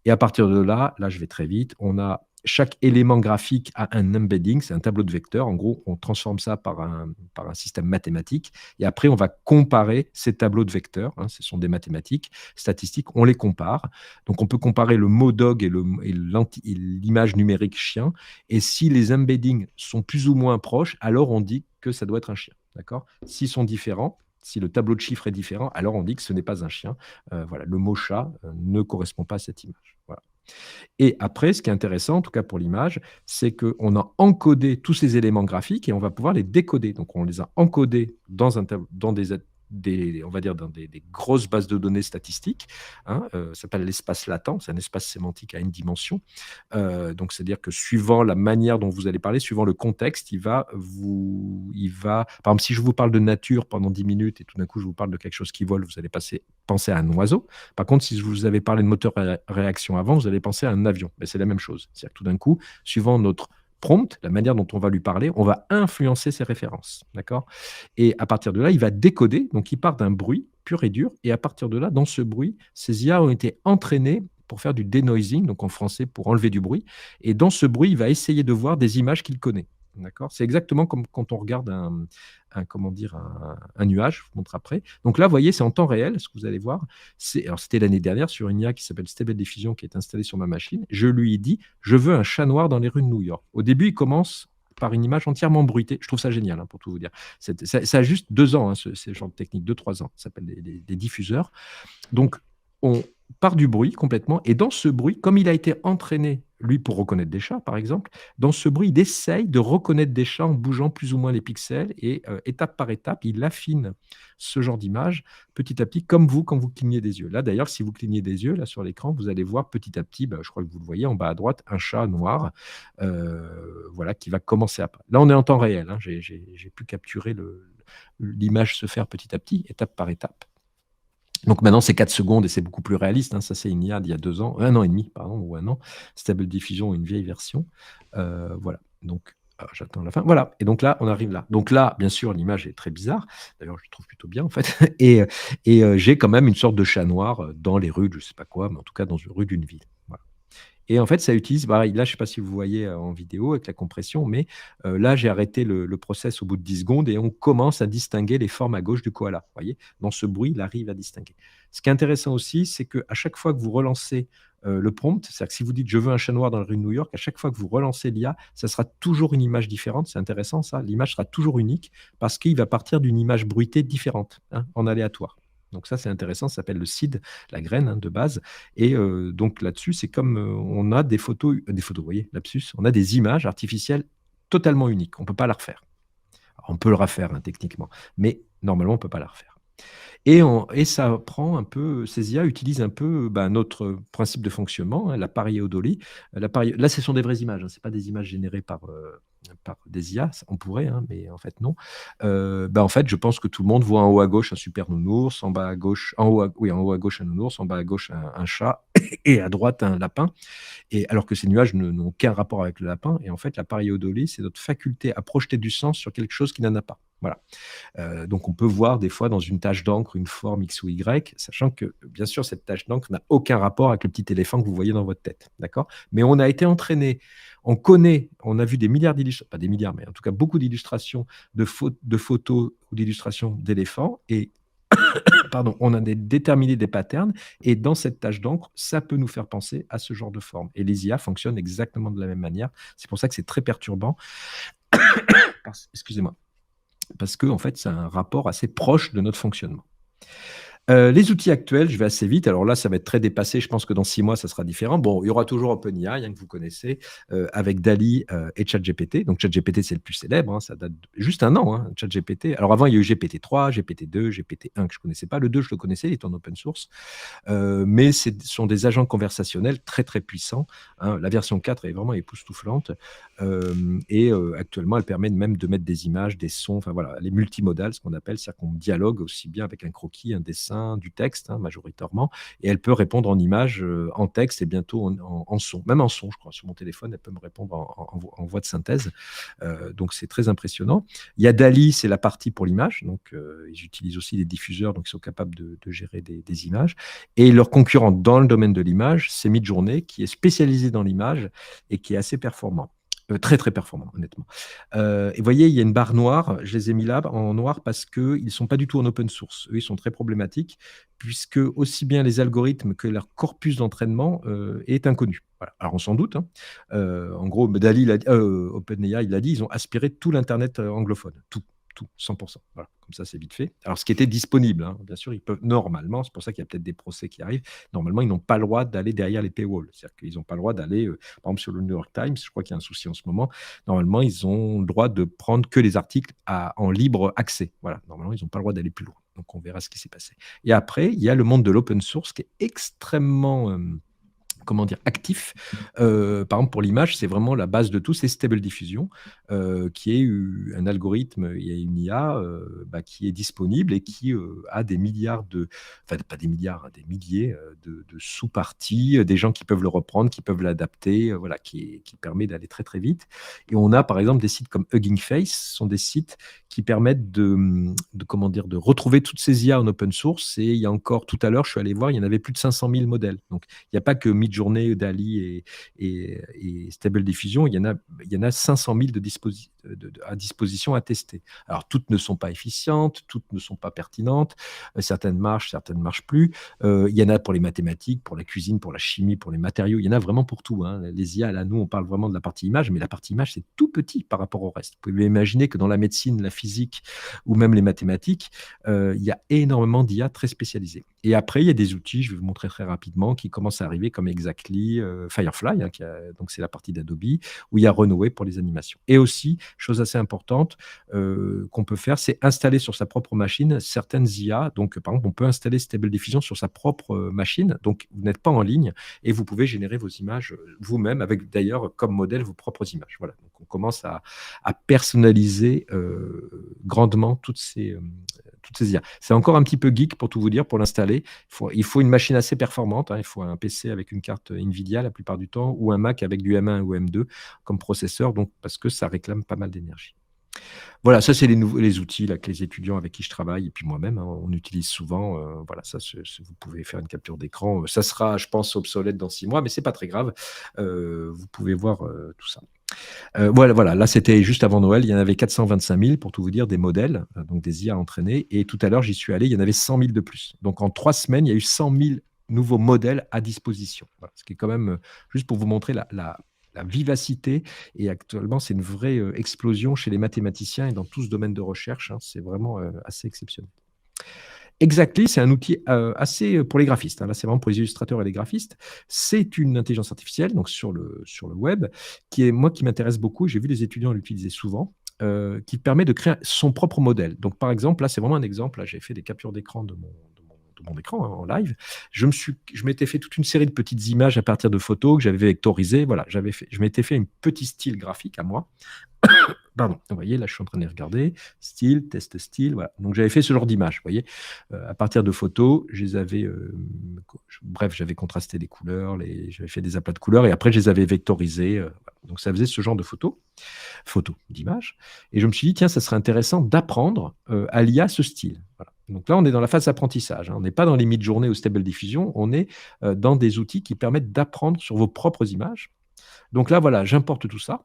Et à partir de là, je vais très vite, on a chaque élément graphique a un embedding, c'est un tableau de vecteurs. En gros, on transforme ça par un système mathématique. Et après, on va comparer ces tableaux de vecteurs. Hein, ce sont des mathématiques statistiques. On les compare. Donc, on peut comparer le mot dog et l'image numérique chien. Et si les embeddings sont plus ou moins proches, alors on dit que ça doit être un chien. D'accord. S'ils sont différents, si le tableau de chiffres est différent, alors on dit que ce n'est pas un chien. Voilà, le mot chat ne correspond pas à cette image. Voilà. Et après, ce qui est intéressant, en tout cas pour l'image, c'est qu'on a encodé tous ces éléments graphiques et on va pouvoir les décoder. Donc, on les a encodés dans on va dire dans des grosses bases de données statistiques. Hein, ça s'appelle l'espace latent, c'est un espace sémantique à une dimension. Donc, c'est-à-dire que suivant la manière dont vous allez parler, suivant le contexte, par exemple, si je vous parle de nature pendant 10 minutes et tout d'un coup je vous parle de quelque chose qui vole, vous allez penser à un oiseau. Par contre, si je vous avais parlé de moteur à réaction avant, vous allez penser à un avion. Mais c'est la même chose. C'est-à-dire que tout d'un coup, suivant notre prompt, la manière dont on va lui parler, on va influencer ses références. D'accord. Et à partir de là, il va décoder. Donc, il part d'un bruit pur et dur. Et à partir de là, dans ce bruit, ces IA ont été entraînés pour faire du denoising, donc en français, pour enlever du bruit. Et dans ce bruit, il va essayer de voir des images qu'il connaît. D'accord. C'est exactement comme quand on regarde un nuage, je vous montre après. Donc là, vous voyez, c'est en temps réel, ce que vous allez voir. Alors, c'était l'année dernière sur une IA qui s'appelle Stable Diffusion qui est installée sur ma machine. Je lui ai dit, je veux un chat noir dans les rues de New York. Au début, il commence par une image entièrement bruitée. Je trouve ça génial, hein, pour tout vous dire. Ça a juste 2 ans, hein, ce genre de technique, 2-3 ans. Ça s'appelle des diffuseurs. Donc, on part du bruit complètement. Et dans ce bruit, comme il a été entraîné, lui, pour reconnaître des chats, par exemple, dans ce bruit, il essaye de reconnaître des chats en bougeant plus ou moins les pixels. Et étape par étape, il affine ce genre d'image petit à petit, comme vous, quand vous clignez des yeux. Là, d'ailleurs, si vous clignez des yeux, là, sur l'écran, vous allez voir petit à petit, je crois que vous le voyez en bas à droite, un chat noir, voilà, qui va commencer à... Là, on est en temps réel. Hein, j'ai pu capturer l'image se faire petit à petit, étape par étape. Donc maintenant, c'est 4 secondes et c'est beaucoup plus réaliste. Hein. Ça, c'est une IA d'il y a 2 ans, 1 an et demi, pardon, ou 1 an. Stable Diffusion, une vieille version. Voilà. Donc, j'attends la fin. Voilà. Et donc là, on arrive là. Donc là, bien sûr, l'image est très bizarre. D'ailleurs, je le trouve plutôt bien, en fait. Et j'ai quand même une sorte de chat noir dans les rues, je ne sais pas quoi, mais en tout cas dans une rue d'une ville. Voilà. Et en fait, ça utilise, là, je ne sais pas si vous voyez en vidéo avec la compression, mais là, j'ai arrêté le process au bout de 10 secondes et on commence à distinguer les formes à gauche du koala. Vous voyez, dans ce bruit, il arrive à distinguer. Ce qui est intéressant aussi, c'est qu'à chaque fois que vous relancez le prompt, c'est-à-dire que si vous dites je veux un chat noir dans la rue de New York, à chaque fois que vous relancez l'IA, ça sera toujours une image différente. C'est intéressant ça. L'image sera toujours unique parce qu'il va partir d'une image bruitée différente, hein, en aléatoire. Donc ça, c'est intéressant, ça s'appelle le seed, la graine, hein, de base. Et donc là-dessus, c'est comme on a des photos, vous voyez, lapsus, on a des images artificielles totalement unique. On ne peut pas la refaire. Alors, on peut le refaire hein, techniquement, mais normalement, on ne peut pas la refaire. Et ça prend un peu, ces IA utilisent un peu notre principe de fonctionnement, hein, la pareidolie. Là, ce sont des vraies images, hein, ce pas des images générées par des IA, on pourrait, hein, mais en fait non. En fait, je pense que tout le monde voit en haut à gauche un super nounours, en bas à gauche, oui, en haut à gauche un nounours, en bas à gauche un chat et à droite un lapin. Et alors que ces nuages n'ont aucun rapport avec le lapin. Et en fait, la pareidolie, c'est notre faculté à projeter du sens sur quelque chose qui n'en a pas. Voilà. Donc on peut voir des fois dans une tache d'encre une forme X ou Y, sachant que bien sûr cette tache d'encre n'a aucun rapport avec le petit éléphant que vous voyez dans votre tête, d'accord? Mais on a été entraîné, on a vu des milliards d'illustrations, pas des milliards, mais en tout cas beaucoup d'illustrations de photos ou d'illustrations d'éléphants, et pardon, on a déterminé des patterns, et dans cette tache d'encre, ça peut nous faire penser à ce genre de forme. Et les IA fonctionnent exactement de la même manière. C'est pour ça que c'est très perturbant. Excusez-moi. Parce que en fait, c'est un rapport assez proche de notre fonctionnement. Les outils actuels, je vais assez vite. Alors là, ça va être très dépassé. Je pense que dans 6 mois, ça sera différent. Bon, il y aura toujours OpenAI, hein, que vous connaissez, avec DALL-E et ChatGPT. Donc ChatGPT, c'est le plus célèbre. Hein, ça date juste un an, hein, ChatGPT. Alors avant, il y a eu GPT-3, GPT-2, GPT-1 que je ne connaissais pas. Le 2, je le connaissais, il est en open source. Mais ce sont des agents conversationnels très, très puissants. Hein. La version 4 est vraiment époustouflante. Actuellement, elle permet même de mettre des images, des sons. Enfin voilà, les multimodales, ce qu'on appelle, c'est-à-dire qu'on dialogue aussi bien avec un croquis, un dessin, du texte, hein, majoritairement, et elle peut répondre en images, en texte et bientôt en son. Même en son, je crois, sur mon téléphone, elle peut me répondre en voix de synthèse. Donc, c'est très impressionnant. Il y a DALL-E, c'est la partie pour l'image. Donc, ils utilisent aussi des diffuseurs, donc ils sont capables de gérer des images. Et leur concurrent dans le domaine de l'image, c'est Midjourney, qui est spécialisé dans l'image et qui est assez performant. Très, très performant, honnêtement. Et vous voyez, il y a une barre noire. Je les ai mis là en noir parce qu'ils ne sont pas du tout en open source. Eux, ils sont très problématiques puisque aussi bien les algorithmes que leur corpus d'entraînement est inconnu. Voilà. Alors, on s'en doute. Hein. En gros, OpenAI, il a dit, ils ont aspiré tout l'Internet anglophone. Tout, 100%. Voilà. Comme ça, c'est vite fait. Alors, ce qui était disponible, hein, bien sûr, ils peuvent normalement, c'est pour ça qu'il y a peut-être des procès qui arrivent, normalement, ils n'ont pas le droit d'aller derrière les paywalls. C'est-à-dire qu'ils n'ont pas le droit d'aller, par exemple, sur le New York Times, je crois qu'il y a un souci en ce moment, normalement, ils ont le droit de prendre que les articles en libre accès. Voilà, normalement, ils n'ont pas le droit d'aller plus loin. Donc, on verra ce qui s'est passé. Et après, il y a le monde de l'open source qui est extrêmement actif. Par exemple, pour l'image, c'est vraiment la base de tout, c'est Stable Diffusion, qui est un algorithme, il y a une IA qui est disponible et qui a des milliards enfin pas des milliards, hein, des milliers de sous-parties, des gens qui peuvent le reprendre, qui peuvent l'adapter, voilà, qui permet d'aller très très vite. Et on a par exemple des sites comme Hugging Face, ce sont des sites qui permettent de retrouver toutes ces IA en open source. Et il y a encore, tout à l'heure, je suis allé voir, il y en avait plus de 500 000 modèles. Donc, il n'y a pas que Midjourney, DALL-E et Stable Diffusion, il y en a 500 000 à disposition à tester. Alors, toutes ne sont pas efficientes, toutes ne sont pas pertinentes, certaines marchent plus. Il y en a pour les mathématiques, pour la cuisine, pour la chimie, pour les matériaux, il y en a vraiment pour tout. Hein. Les IA, là, nous, on parle vraiment de la partie image, mais la partie image, c'est tout petit par rapport au reste. Vous pouvez imaginer que dans la médecine, la physique ou même les mathématiques, il y a énormément d'IA très spécialisées. Et après, il y a des outils, je vais vous montrer très rapidement, qui commencent à arriver comme Exactly, Firefly, hein, donc c'est la partie d'Adobe, où il y a Runway pour les animations. Et aussi, chose assez importante qu'on peut faire, c'est installer sur sa propre machine certaines IA. Donc, par exemple, on peut installer Stable Diffusion sur sa propre machine. Donc, vous n'êtes pas en ligne et vous pouvez générer vos images vous-même, avec d'ailleurs comme modèle vos propres images. Voilà. Donc, on commence à personnaliser grandement toutes ces IA. C'est encore un petit peu geek pour tout vous dire, pour l'installer. Il faut une machine assez performante. Hein. Il faut un PC avec une carte NVIDIA la plupart du temps, ou un Mac avec du M1 ou M2 comme processeur, donc, parce que ça réclame pas mal d'énergie. Voilà, ça, c'est les outils là, que les étudiants avec qui je travaille, et puis moi-même, hein, on utilise souvent. Voilà, ça, vous pouvez faire une capture d'écran. Ça sera, je pense, obsolète dans 6 mois, mais c'est pas très grave. Vous pouvez voir tout ça. Voilà, là c'était juste avant Noël, il y en avait 425 000 pour tout vous dire, des modèles, donc des IA entraînés, et tout à l'heure j'y suis allé, il y en avait 100 000 de plus. Donc en 3 semaines, il y a eu 100 000 nouveaux modèles à disposition. Voilà, ce qui est quand même, juste pour vous montrer la vivacité, et actuellement c'est une vraie explosion chez les mathématiciens et dans tout ce domaine de recherche, hein, c'est vraiment assez exceptionnel. Exactly, c'est un outil assez pour les graphistes, hein. Là, c'est vraiment pour les illustrateurs et les graphistes. C'est une intelligence artificielle, donc sur le web, qui m'intéresse beaucoup. J'ai vu des étudiants l'utiliser souvent, qui permet de créer son propre modèle. Donc, par exemple, là, c'est vraiment un exemple. Là, j'ai fait des captures d'écran de mon écran, hein, en live. Je m'étais fait toute une série de petites images à partir de photos que j'avais vectorisées. Voilà, je m'étais fait un petit style graphique à moi. Pardon, vous voyez, là, je suis en train de les regarder. Style, test style, voilà. Donc, j'avais fait ce genre d'image, vous voyez. À partir de photos, je les avais, bref, j'avais contrasté les couleurs, j'avais fait des aplats de couleurs et après, je les avais vectorisés. Voilà. Donc, ça faisait ce genre de photos d'images. Et je me suis dit, tiens, ça serait intéressant d'apprendre à l'IA ce style. Voilà. Donc là, on est dans la phase d'apprentissage, hein. On n'est pas dans les mid-journées ou stable diffusion, on est dans des outils qui permettent d'apprendre sur vos propres images. Donc là, voilà, j'importe tout ça.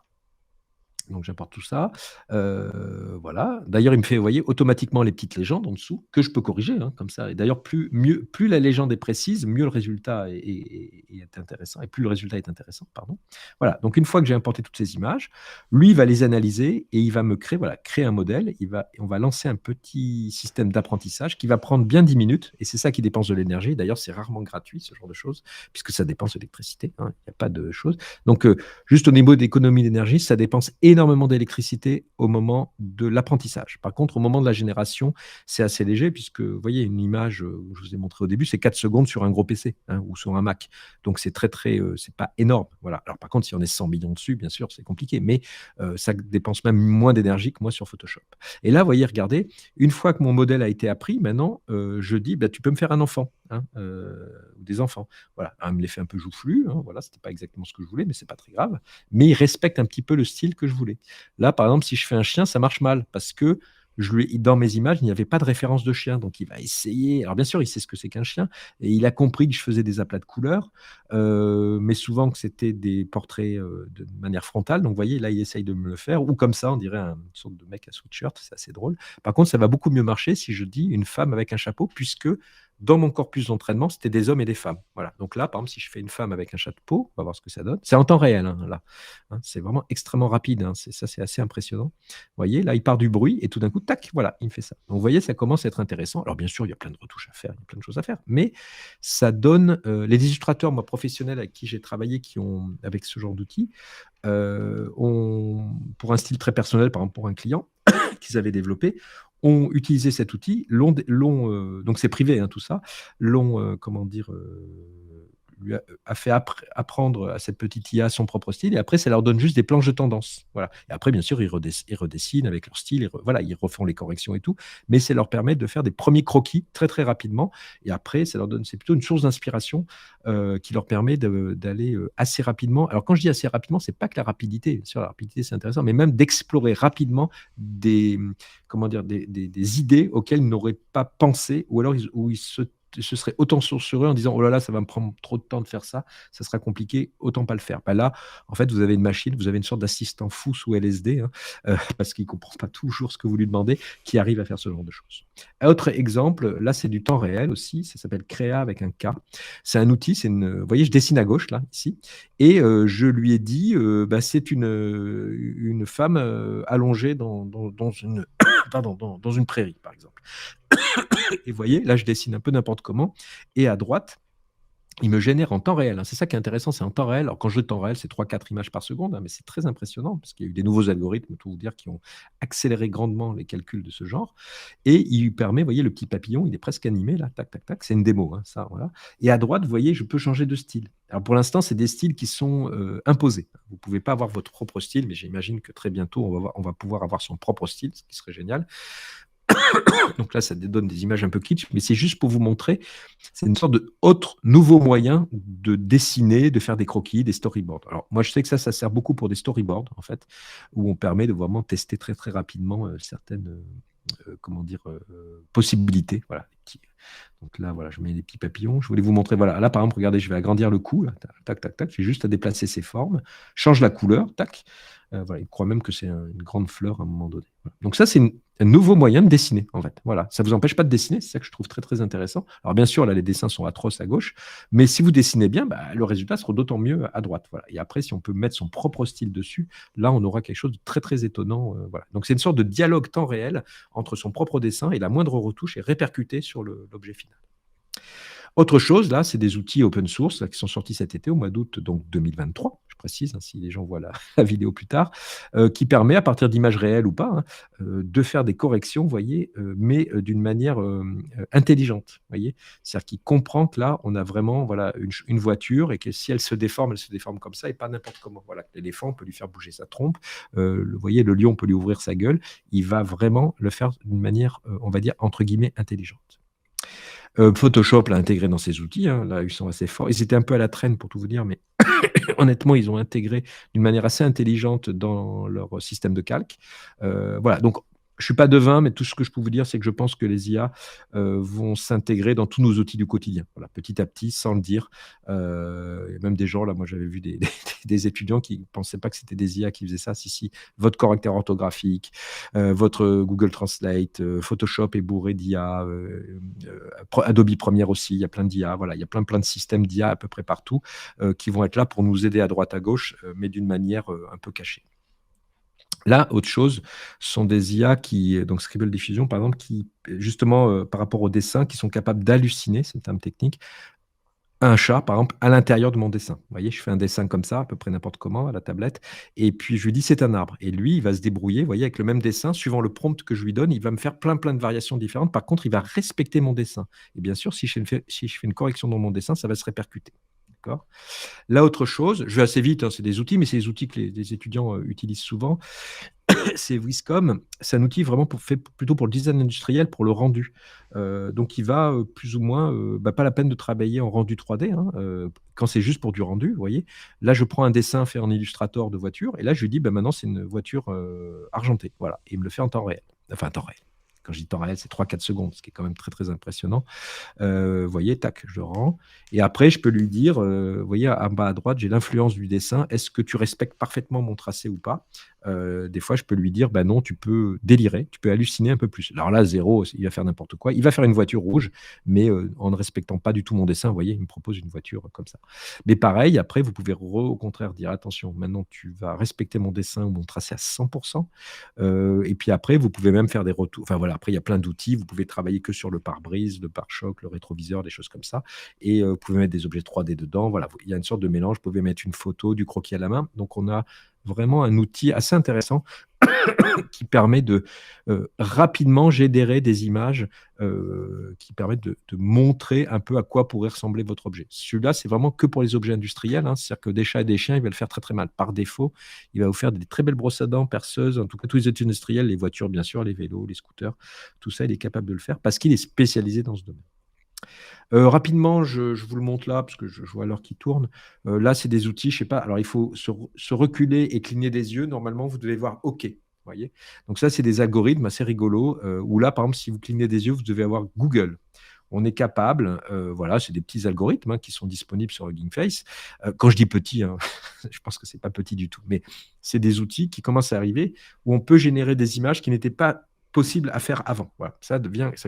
Donc j'importe tout ça. Voilà. D'ailleurs, il me fait, vous voyez, automatiquement les petites légendes en dessous, que je peux corriger, hein, comme ça. Et d'ailleurs, plus la légende est précise, mieux le résultat est intéressant, et plus le résultat est intéressant, pardon. Voilà. Donc une fois que j'ai importé toutes ces images, lui, il va les analyser et il va me créer un modèle. On va lancer un petit système d'apprentissage qui va prendre bien 10 minutes, et c'est ça qui dépense de l'énergie. D'ailleurs, c'est rarement gratuit, ce genre de choses, puisque ça dépense de l'électricité, hein. Il n'y a pas de choses. Donc, juste au niveau d'économie d'énergie, ça dépense énormément d'électricité au moment de l'apprentissage. Par contre, au moment de la génération, c'est assez léger puisque, vous voyez, une image, je vous ai montré au début, c'est 4 secondes sur un gros PC, hein, ou sur un Mac. Donc, c'est c'est pas énorme. Voilà. Alors, par contre, si on est 100 millions dessus, bien sûr, c'est compliqué, mais ça dépense même moins d'énergie que moi sur Photoshop. Et là, vous voyez, regardez, une fois que mon modèle a été appris, maintenant, je dis, bah, tu peux me faire un enfant, hein, ou des enfants. Voilà, il me les fait un peu joufflu, hein, voilà, c'était pas exactement ce que je voulais, mais c'est pas très grave. Mais il respecte un petit peu le style que je voulais. Là, par exemple, si je fais un chien, ça marche mal parce que dans mes images, il n'y avait pas de référence de chien. Donc, il va essayer. Alors, bien sûr, il sait ce que c'est qu'un chien et il a compris que je faisais des aplats de couleurs, mais souvent que c'était des portraits de manière frontale. Donc, vous voyez, là, il essaye de me le faire ou comme ça, on dirait une sorte de mec à sweatshirt. C'est assez drôle. Par contre, ça va beaucoup mieux marcher si je dis une femme avec un chapeau, puisque dans mon corpus d'entraînement, c'était des hommes et des femmes. Voilà. Donc là, par exemple, si je fais une femme avec un chapeau, on va voir ce que ça donne. C'est en temps réel, hein, là. Hein, c'est vraiment extrêmement rapide, hein. C'est assez impressionnant. Vous voyez, là, il part du bruit et tout d'un coup, tac, voilà, il me fait ça. Donc, vous voyez, ça commence à être intéressant. Alors, bien sûr, il y a plein de retouches à faire, il y a plein de choses à faire, mais ça donne les illustrateurs, moi, professionnels avec qui j'ai travaillé, avec ce genre d'outils, pour un style très personnel, par exemple pour un client qu'ils avaient développé, ont utilisé cet outil, donc c'est privé, hein, tout ça, comment dire, lui a fait apprendre à cette petite IA son propre style, et après, ça leur donne juste des planches de tendance. Voilà. Et après, bien sûr, ils redessinent avec leur style, voilà, ils refont les corrections et tout, mais ça leur permet de faire des premiers croquis très, très rapidement, et après, c'est plutôt une source d'inspiration qui leur permet d'aller assez rapidement. Alors, quand je dis assez rapidement, c'est pas que la rapidité, bien sûr, la rapidité, c'est intéressant, mais même d'explorer rapidement comment dire, des idées auxquelles ils n'auraient pas pensé, ou alors où ils se seraient autant sourcés en disant oh là là, ça va me prendre trop de temps de faire ça, ça sera compliqué, autant pas le faire. Bah là, en fait, vous avez une machine, vous avez une sorte d'assistant fou sous LSD, hein, parce qu'il ne comprend pas toujours ce que vous lui demandez, qui arrive à faire ce genre de choses. Un autre exemple, là, c'est du temps réel aussi, ça s'appelle Créa avec un K. C'est un outil, vous voyez, je dessine à gauche, là, ici, et je lui ai dit, bah, c'est une femme allongée dans une, pardon, dans une prairie, par exemple. Et vous voyez, là, je dessine un peu n'importe comment. Et à droite, il me génère en temps réel, hein. C'est ça qui est intéressant, c'est en temps réel. Alors, quand je dis temps réel, c'est 3-4 images par seconde, hein, mais c'est très impressionnant parce qu'il y a eu des nouveaux algorithmes, tout vous dire, qui ont accéléré grandement les calculs de ce genre. Et il lui permet, vous voyez, le petit papillon, il est presque animé, là, tac, tac, tac. C'est une démo, hein, ça, voilà. Et à droite, vous voyez, je peux changer de style. Alors, pour l'instant, c'est des styles qui sont imposés. Vous ne pouvez pas avoir votre propre style, mais j'imagine que très bientôt, on va pouvoir avoir son propre style, ce qui serait génial. Donc là, ça donne des images un peu kitsch, mais c'est juste pour vous montrer, c'est une sorte d'autre nouveau moyen de dessiner, de faire des croquis, des storyboards. Alors moi, je sais que ça sert beaucoup pour des storyboards, en fait, où on permet de vraiment tester très très rapidement certaines comment dire, possibilités. Voilà. Donc là, voilà, je mets des petits papillons. Je voulais vous montrer, voilà, là par exemple, regardez, je vais agrandir le cou, là, tac, tac, tac, j'ai juste à déplacer ces formes, change la couleur, tac. Voilà, il croit même que c'est une grande fleur à un moment donné. Voilà. Donc ça, c'est un nouveau moyen de dessiner, en fait. Voilà, ça ne vous empêche pas de dessiner, c'est ça que je trouve très, très intéressant. Alors bien sûr, là, les dessins sont atroces à gauche, mais si vous dessinez bien, bah, le résultat sera d'autant mieux à droite. Voilà. Et après, si on peut mettre son propre style dessus, là, on aura quelque chose de très, très étonnant. Voilà. Donc c'est une sorte de dialogue temps réel entre son propre dessin et la moindre retouche est répercutée sur l'objet final. Autre chose, là, c'est des outils open source là, qui sont sortis cet été, au mois d'août donc 2023, je précise, hein, si les gens voient la vidéo plus tard, qui permet, à partir d'images réelles ou pas, hein, de faire des corrections, vous voyez, mais d'une manière intelligente, vous voyez. C'est-à-dire qu'il comprend que là, on a vraiment voilà, une voiture et que si elle se déforme comme ça et pas n'importe comment. Voilà, l'éléphant, on peut lui faire bouger sa trompe, vous voyez, le lion, on peut lui ouvrir sa gueule. Il va vraiment le faire d'une manière, on va dire, entre guillemets, intelligente. Photoshop l'a intégré dans ses outils, hein, là ils sont assez forts. Ils étaient un peu à la traîne pour tout vous dire, mais honnêtement, ils ont intégré d'une manière assez intelligente dans leur système de calque. Voilà, donc je ne suis pas devin, mais tout ce que je peux vous dire, c'est que je pense que les IA vont s'intégrer dans tous nos outils du quotidien, voilà, petit à petit, sans le dire. Il y a même des gens, là, moi j'avais vu des étudiants qui ne pensaient pas que c'était des IA qui faisaient ça. Si, votre correcteur orthographique, votre Google Translate, Photoshop est bourré d'IA, Adobe Premiere aussi, il y a plein d'IA, voilà, il y a plein de systèmes d'IA à peu près partout qui vont être là pour nous aider à droite à gauche, mais d'une manière un peu cachée. Là, autre chose, sont des IA qui, donc Scribble Diffusion par exemple, qui justement par rapport au dessin, qui sont capables d'halluciner, c'est un terme technique, un chat, par exemple, à l'intérieur de mon dessin. Vous voyez, je fais un dessin comme ça, à peu près n'importe comment, à la tablette, et puis je lui dis c'est un arbre. Et lui, il va se débrouiller, vous voyez, avec le même dessin, suivant le prompt que je lui donne, il va me faire plein de variations différentes. Par contre, il va respecter mon dessin. Et bien sûr, si je fais une correction dans mon dessin, ça va se répercuter. D'accord ? Là, autre chose, je vais assez vite, hein, c'est des outils, mais c'est des outils que les étudiants utilisent souvent. C'est Wiscom, c'est un outil vraiment fait plutôt pour le design industriel, pour le rendu. Donc il va plus ou moins, pas la peine de travailler en rendu 3D, hein, quand c'est juste pour du rendu, vous voyez. Là, je prends un dessin fait en Illustrator de voiture, et là, je lui dis, maintenant, c'est une voiture argentée. Voilà, et il me le fait en temps réel. Enfin, en temps réel. Quand je dis temps réel, c'est 3-4 secondes, ce qui est quand même très impressionnant. Vous voyez, tac, je le rends. Et après, je peux lui dire, vous voyez, en bas à droite, j'ai l'influence du dessin. Est-ce que tu respectes parfaitement mon tracé ou pas ? Des fois, je peux lui dire, non, tu peux délirer, tu peux halluciner un peu plus. Alors là, 0, il va faire n'importe quoi. Il va faire une voiture rouge, mais en ne respectant pas du tout mon dessin, vous voyez, il me propose une voiture comme ça. Mais pareil, après, vous pouvez au contraire dire, attention, maintenant, tu vas respecter mon dessin ou mon tracé à 100%. Et puis après, vous pouvez même faire des retours. Enfin voilà, après, il y a plein d'outils. Vous pouvez travailler que sur le pare-brise, le pare-choc, le rétroviseur, des choses comme ça. Et vous pouvez mettre des objets 3D dedans. Voilà, il y a une sorte de mélange. Vous pouvez mettre une photo, du croquis à la main. Donc, on a vraiment un outil assez intéressant qui permet de rapidement générer des images qui permettent de montrer un peu à quoi pourrait ressembler votre objet. Celui-là, c'est vraiment que pour les objets industriels, hein, c'est-à-dire que des chats et des chiens, il va le faire très mal. Par défaut, il va vous faire des très belles brosses à dents, perceuses, en tout cas tous les outils industriels, les voitures bien sûr, les vélos, les scooters, tout ça, il est capable de le faire parce qu'il est spécialisé dans ce domaine. Rapidement, je vous le montre là, parce que je vois l'heure qui tourne. Là, c'est des outils, je ne sais pas. Alors, il faut se reculer et cligner des yeux. Normalement, vous devez voir OK. Voyez. Donc, ça, c'est des algorithmes assez rigolos. Où là, par exemple, si vous clignez des yeux, vous devez avoir Google. On est capable, voilà, c'est des petits algorithmes qui sont disponibles sur Hugging Face. Quand je dis petit, hein, je pense que ce n'est pas petit du tout, mais c'est des outils qui commencent à arriver où on peut générer des images qui n'étaient pas possible à faire avant. Voilà. Ça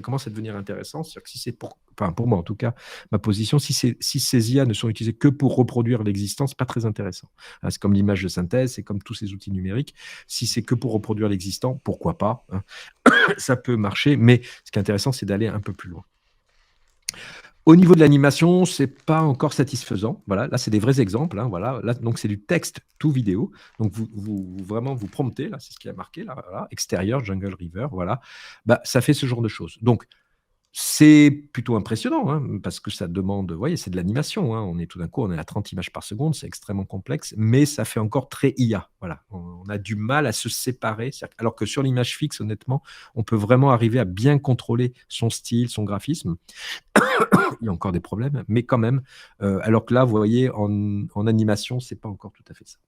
commence à devenir intéressant. C'est-à-dire que si c'est pour moi en tout cas, ma position, si ces IA ne sont utilisés que pour reproduire l'existence, pas très intéressant. C'est comme l'image de synthèse, c'est comme tous ces outils numériques. Si c'est que pour reproduire l'existant, pourquoi pas, hein. Ça peut marcher, mais ce qui est intéressant, c'est d'aller un peu plus loin. Au niveau de l'animation, c'est pas encore satisfaisant. Voilà, là, c'est des vrais exemples, hein, voilà. Là, donc, c'est du texte to vidéo. Donc, vous vraiment, vous promptez, là, c'est ce qui a marqué, là, voilà, extérieur, Jungle River, voilà. Ça fait ce genre de choses. Donc, c'est plutôt impressionnant, hein, parce que ça demande, vous voyez, c'est de l'animation, hein. On est tout d'un coup, on est à 30 images par seconde, c'est extrêmement complexe, mais ça fait encore très IA. Voilà, on a du mal à se séparer, alors que sur l'image fixe, honnêtement, on peut vraiment arriver à bien contrôler son style, son graphisme. Il y a encore des problèmes, mais quand même, alors que là, vous voyez, en animation, c'est pas encore tout à fait ça.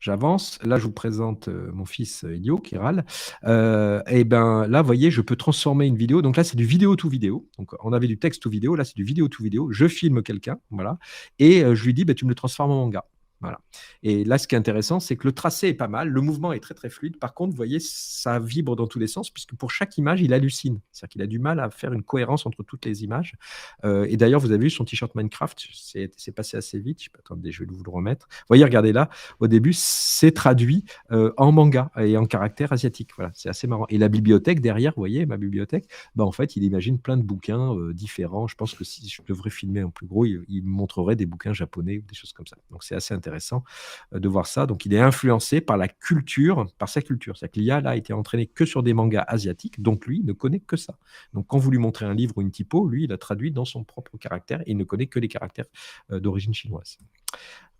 J'avance. Là, je vous présente mon fils Elio qui râle. Et là, vous voyez, je peux transformer une vidéo. Donc là, c'est du vidéo to vidéo. Donc, on avait du texte to vidéo. Là, c'est du vidéo to vidéo. Je filme quelqu'un, voilà, et je lui dis, tu me le transformes en manga. Voilà. Et là, ce qui est intéressant, c'est que le tracé est pas mal, le mouvement est très très fluide. Par contre, vous voyez, ça vibre dans tous les sens, puisque pour chaque image, il hallucine. C'est-à-dire qu'il a du mal à faire une cohérence entre toutes les images. Et d'ailleurs, vous avez vu son t-shirt Minecraft, c'est passé assez vite. Je sais pas, attendez, je vais vous le remettre. Vous voyez, regardez là, au début, c'est traduit en manga et en caractère asiatique. Voilà, c'est assez marrant. Et la bibliothèque derrière, vous voyez, ma bibliothèque, bah, en fait, il imagine plein de bouquins différents. Je pense que si je devrais filmer en plus gros, il me montrerait des bouquins japonais ou des choses comme ça. Donc, c'est assez intéressant de voir ça. Donc, il est influencé par la culture, par sa culture. C'est-à-dire que l'IA, là, a été entraîné que sur des mangas asiatiques, donc lui, il ne connaît que ça. Donc, quand vous lui montrez un livre ou une typo, lui, il a traduit dans son propre caractère et il ne connaît que les caractères d'origine chinoise.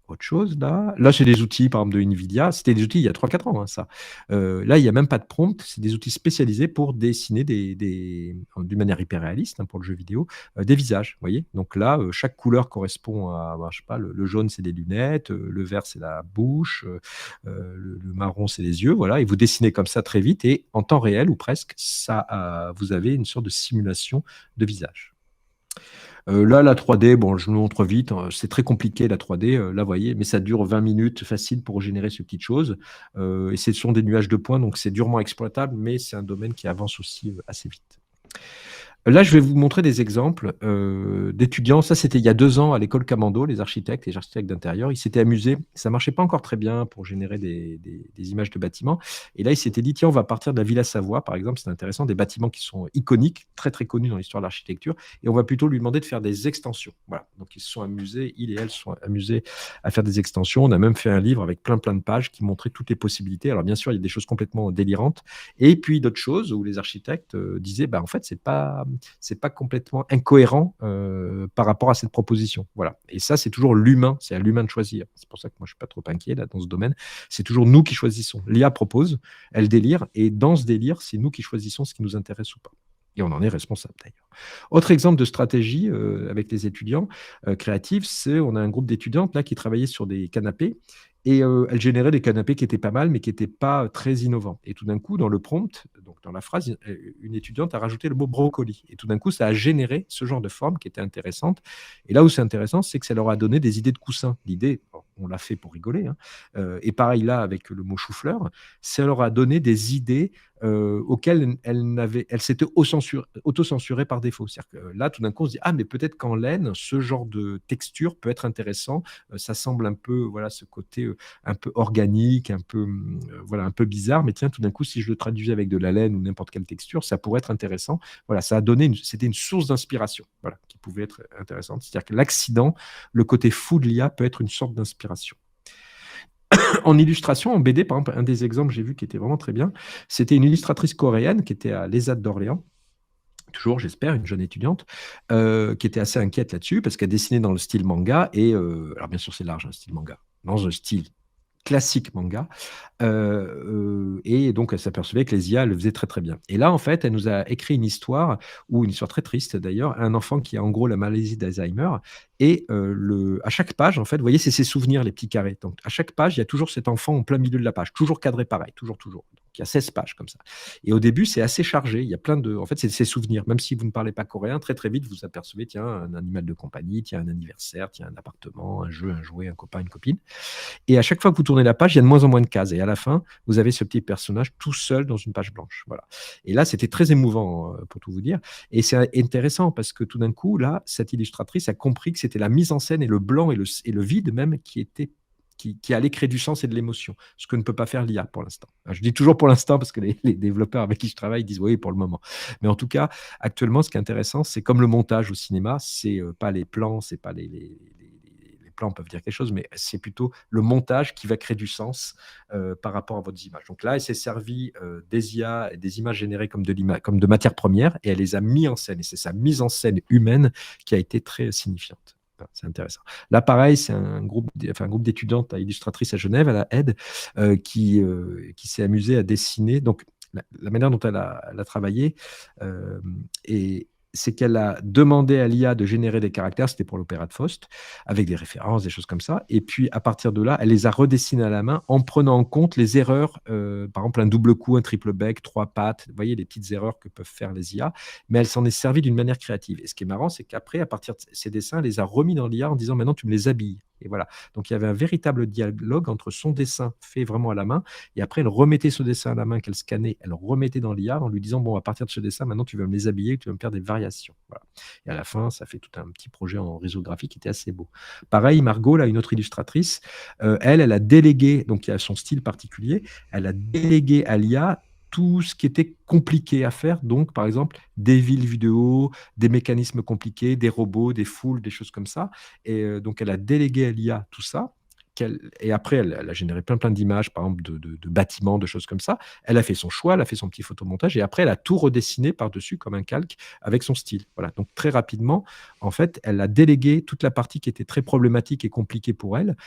Autre chose, là c'est des outils, par exemple, de NVIDIA. C'était des outils il y a 3-4 ans, hein, ça. Là, il n'y a même pas de prompt. C'est des outils spécialisés pour dessiner d'une manière hyper réaliste, hein, pour le jeu vidéo, des visages. Vous voyez. Donc là, chaque couleur correspond à, bah, je sais pas, le jaune, c'est des lunettes, le vert, c'est la bouche, le marron, c'est les yeux. Voilà. Et vous dessinez comme ça très vite. Et en temps réel, ou presque, vous avez une sorte de simulation de visage. Là, la 3D, bon, je vous montre vite, hein, c'est très compliqué la 3D, là, vous voyez, mais ça dure 20 minutes facile pour générer ces petites choses. Et ce sont des nuages de points, donc c'est durement exploitable, mais c'est un domaine qui avance aussi assez vite. Là, je vais vous montrer des exemples d'étudiants. Ça, c'était il y a 2 ans à l'école Camando, les architectes d'intérieur. Ils s'étaient amusés. Ça marchait pas encore très bien pour générer des images de bâtiments. Et là, ils s'étaient dit, tiens, on va partir de la Villa Savoie, par exemple. C'est intéressant, des bâtiments qui sont iconiques, très, très connus dans l'histoire de l'architecture. Et on va plutôt lui demander de faire des extensions. Voilà. Donc, ils se sont amusés, ils et elles se sont amusés à faire des extensions. On a même fait un livre avec plein, plein de pages qui montrait toutes les possibilités. Alors, bien sûr, il y a des choses complètement délirantes. Et puis, d'autres choses où les architectes disaient, bah, en fait, c'est pas complètement incohérent par rapport à cette proposition. Voilà. Et ça, c'est toujours l'humain, c'est à l'humain de choisir. C'est pour ça que moi, je suis pas trop inquiet là, dans ce domaine. C'est toujours nous qui choisissons. L'IA propose, elle délire, et dans ce délire, c'est nous qui choisissons ce qui nous intéresse ou pas. Et on en est responsable d'ailleurs. Autre exemple de stratégie avec les étudiants créatifs, c'est on a un groupe d'étudiantes là qui travaillaient sur des canapés et elles généraient des canapés qui étaient pas mal mais qui n'étaient pas très innovants. Et tout d'un coup, dans le prompt, donc dans la phrase, une étudiante a rajouté le mot brocoli. Et tout d'un coup, ça a généré ce genre de forme qui était intéressante. Et là où c'est intéressant, c'est que ça leur a donné des idées de coussins. L'idée, bon, on l'a fait pour rigoler, hein, et pareil là avec le mot chou-fleur, ça leur a donné des idées auxquelles elle s'était auto-censurée par défaut. C'est-à-dire que là, tout d'un coup, on se dit, ah, mais peut-être qu'en laine, ce genre de texture peut être intéressant. Ça semble un peu, voilà, ce côté un peu organique, un peu, voilà, un peu bizarre, mais tiens, tout d'un coup, si je le traduisais avec de la laine ou n'importe quelle texture, ça pourrait être intéressant. Voilà, ça a donné, c'était une source d'inspiration, voilà, qui pouvait être intéressante. C'est-à-dire que l'accident, le côté fou de l'IA peut être une sorte d'inspiration. En illustration, en BD, par exemple, un des exemples que j'ai vu qui était vraiment très bien, c'était une illustratrice coréenne qui était à l'ESAT d'Orléans, toujours, j'espère, une jeune étudiante, qui était assez inquiète là-dessus, parce qu'elle dessinait dans le style manga, et alors bien sûr c'est large, un style manga, dans un style classique manga, et donc elle s'apercevait que les IA le faisaient très très bien. Et là, en fait, elle nous a écrit une histoire, ou une histoire très triste d'ailleurs, un enfant qui a en gros la maladie d'Alzheimer, et à chaque page, en fait, vous voyez, c'est ses souvenirs, les petits carrés. Donc à chaque page, il y a toujours cet enfant en plein milieu de la page, toujours cadré pareil, toujours, toujours. Donc il y a 16 pages comme ça. Et au début, c'est assez chargé, il y a plein de... En fait, c'est ses souvenirs. Même si vous ne parlez pas coréen, très très vite, vous apercevez, tiens, un animal de compagnie, tiens, un anniversaire, tiens, un appartement, un jeu, un jouet, un copain, une copine. Et à chaque fois que vous tournez la page, il y a de moins en moins de cases. Et à la fin, vous avez ce petit personnage tout seul dans une page blanche. Voilà. Et là, c'était très émouvant, pour tout vous dire. Et c'est intéressant parce que tout d'un coup, là, cette illustratrice a compris que c'était la mise en scène et le blanc et le vide même qui allait créer du sens et de l'émotion, ce que ne peut pas faire l'IA pour l'instant. Je dis toujours pour l'instant parce que les développeurs avec qui je travaille disent oui pour le moment. Mais en tout cas, actuellement, ce qui est intéressant, c'est comme le montage au cinéma, c'est pas les plans, c'est pas les plans peuvent dire quelque chose, mais c'est plutôt le montage qui va créer du sens par rapport à votre image. Donc là, elle s'est servie des IA, des images générées comme de matière première, et elle les a mis en scène. Et c'est sa mise en scène humaine qui a été très signifiante. C'est intéressant. Là, pareil, c'est un groupe d'étudiantes illustratrices à Genève, à la Aide, qui s'est amusé à dessiner. Donc, la manière dont elle a travaillé, c'est qu'elle a demandé à l'IA de générer des caractères, c'était pour l'opéra de Faust, avec des références, des choses comme ça. Et puis, à partir de là, elle les a redessinés à la main en prenant en compte les erreurs, par exemple un double coup, un triple bec, 3 pattes, vous voyez les petites erreurs que peuvent faire les IA, mais elle s'en est servie d'une manière créative. Et ce qui est marrant, c'est qu'après, à partir de ces dessins, elle les a remis dans l'IA en disant maintenant tu me les habilles. Et voilà. Donc il y avait un véritable dialogue entre son dessin fait vraiment à la main, et après elle remettait ce dessin à la main qu'elle scannait, elle remettait dans l'IA en lui disant, bon, à partir de ce dessin, maintenant tu vas me les habiller, tu vas me faire des variations. Voilà. Et à la fin, ça fait tout un petit projet en réseau graphique qui était assez beau. Pareil, Margot, là, une autre illustratrice, elle a délégué, donc il y a son style particulier, elle a délégué à l'IA tout ce qui était compliqué à faire. Donc, par exemple, des villes vidéo, des mécanismes compliqués, des robots, des foules, des choses comme ça. Et donc, elle a délégué à l'IA tout ça. Et après, elle a généré plein d'images, par exemple, de bâtiments, de choses comme ça. Elle a fait son choix, elle a fait son petit photomontage, et après, elle a tout redessiné par-dessus comme un calque avec son style. Voilà. Donc, très rapidement, en fait, elle a délégué toute la partie qui était très problématique et compliquée pour elle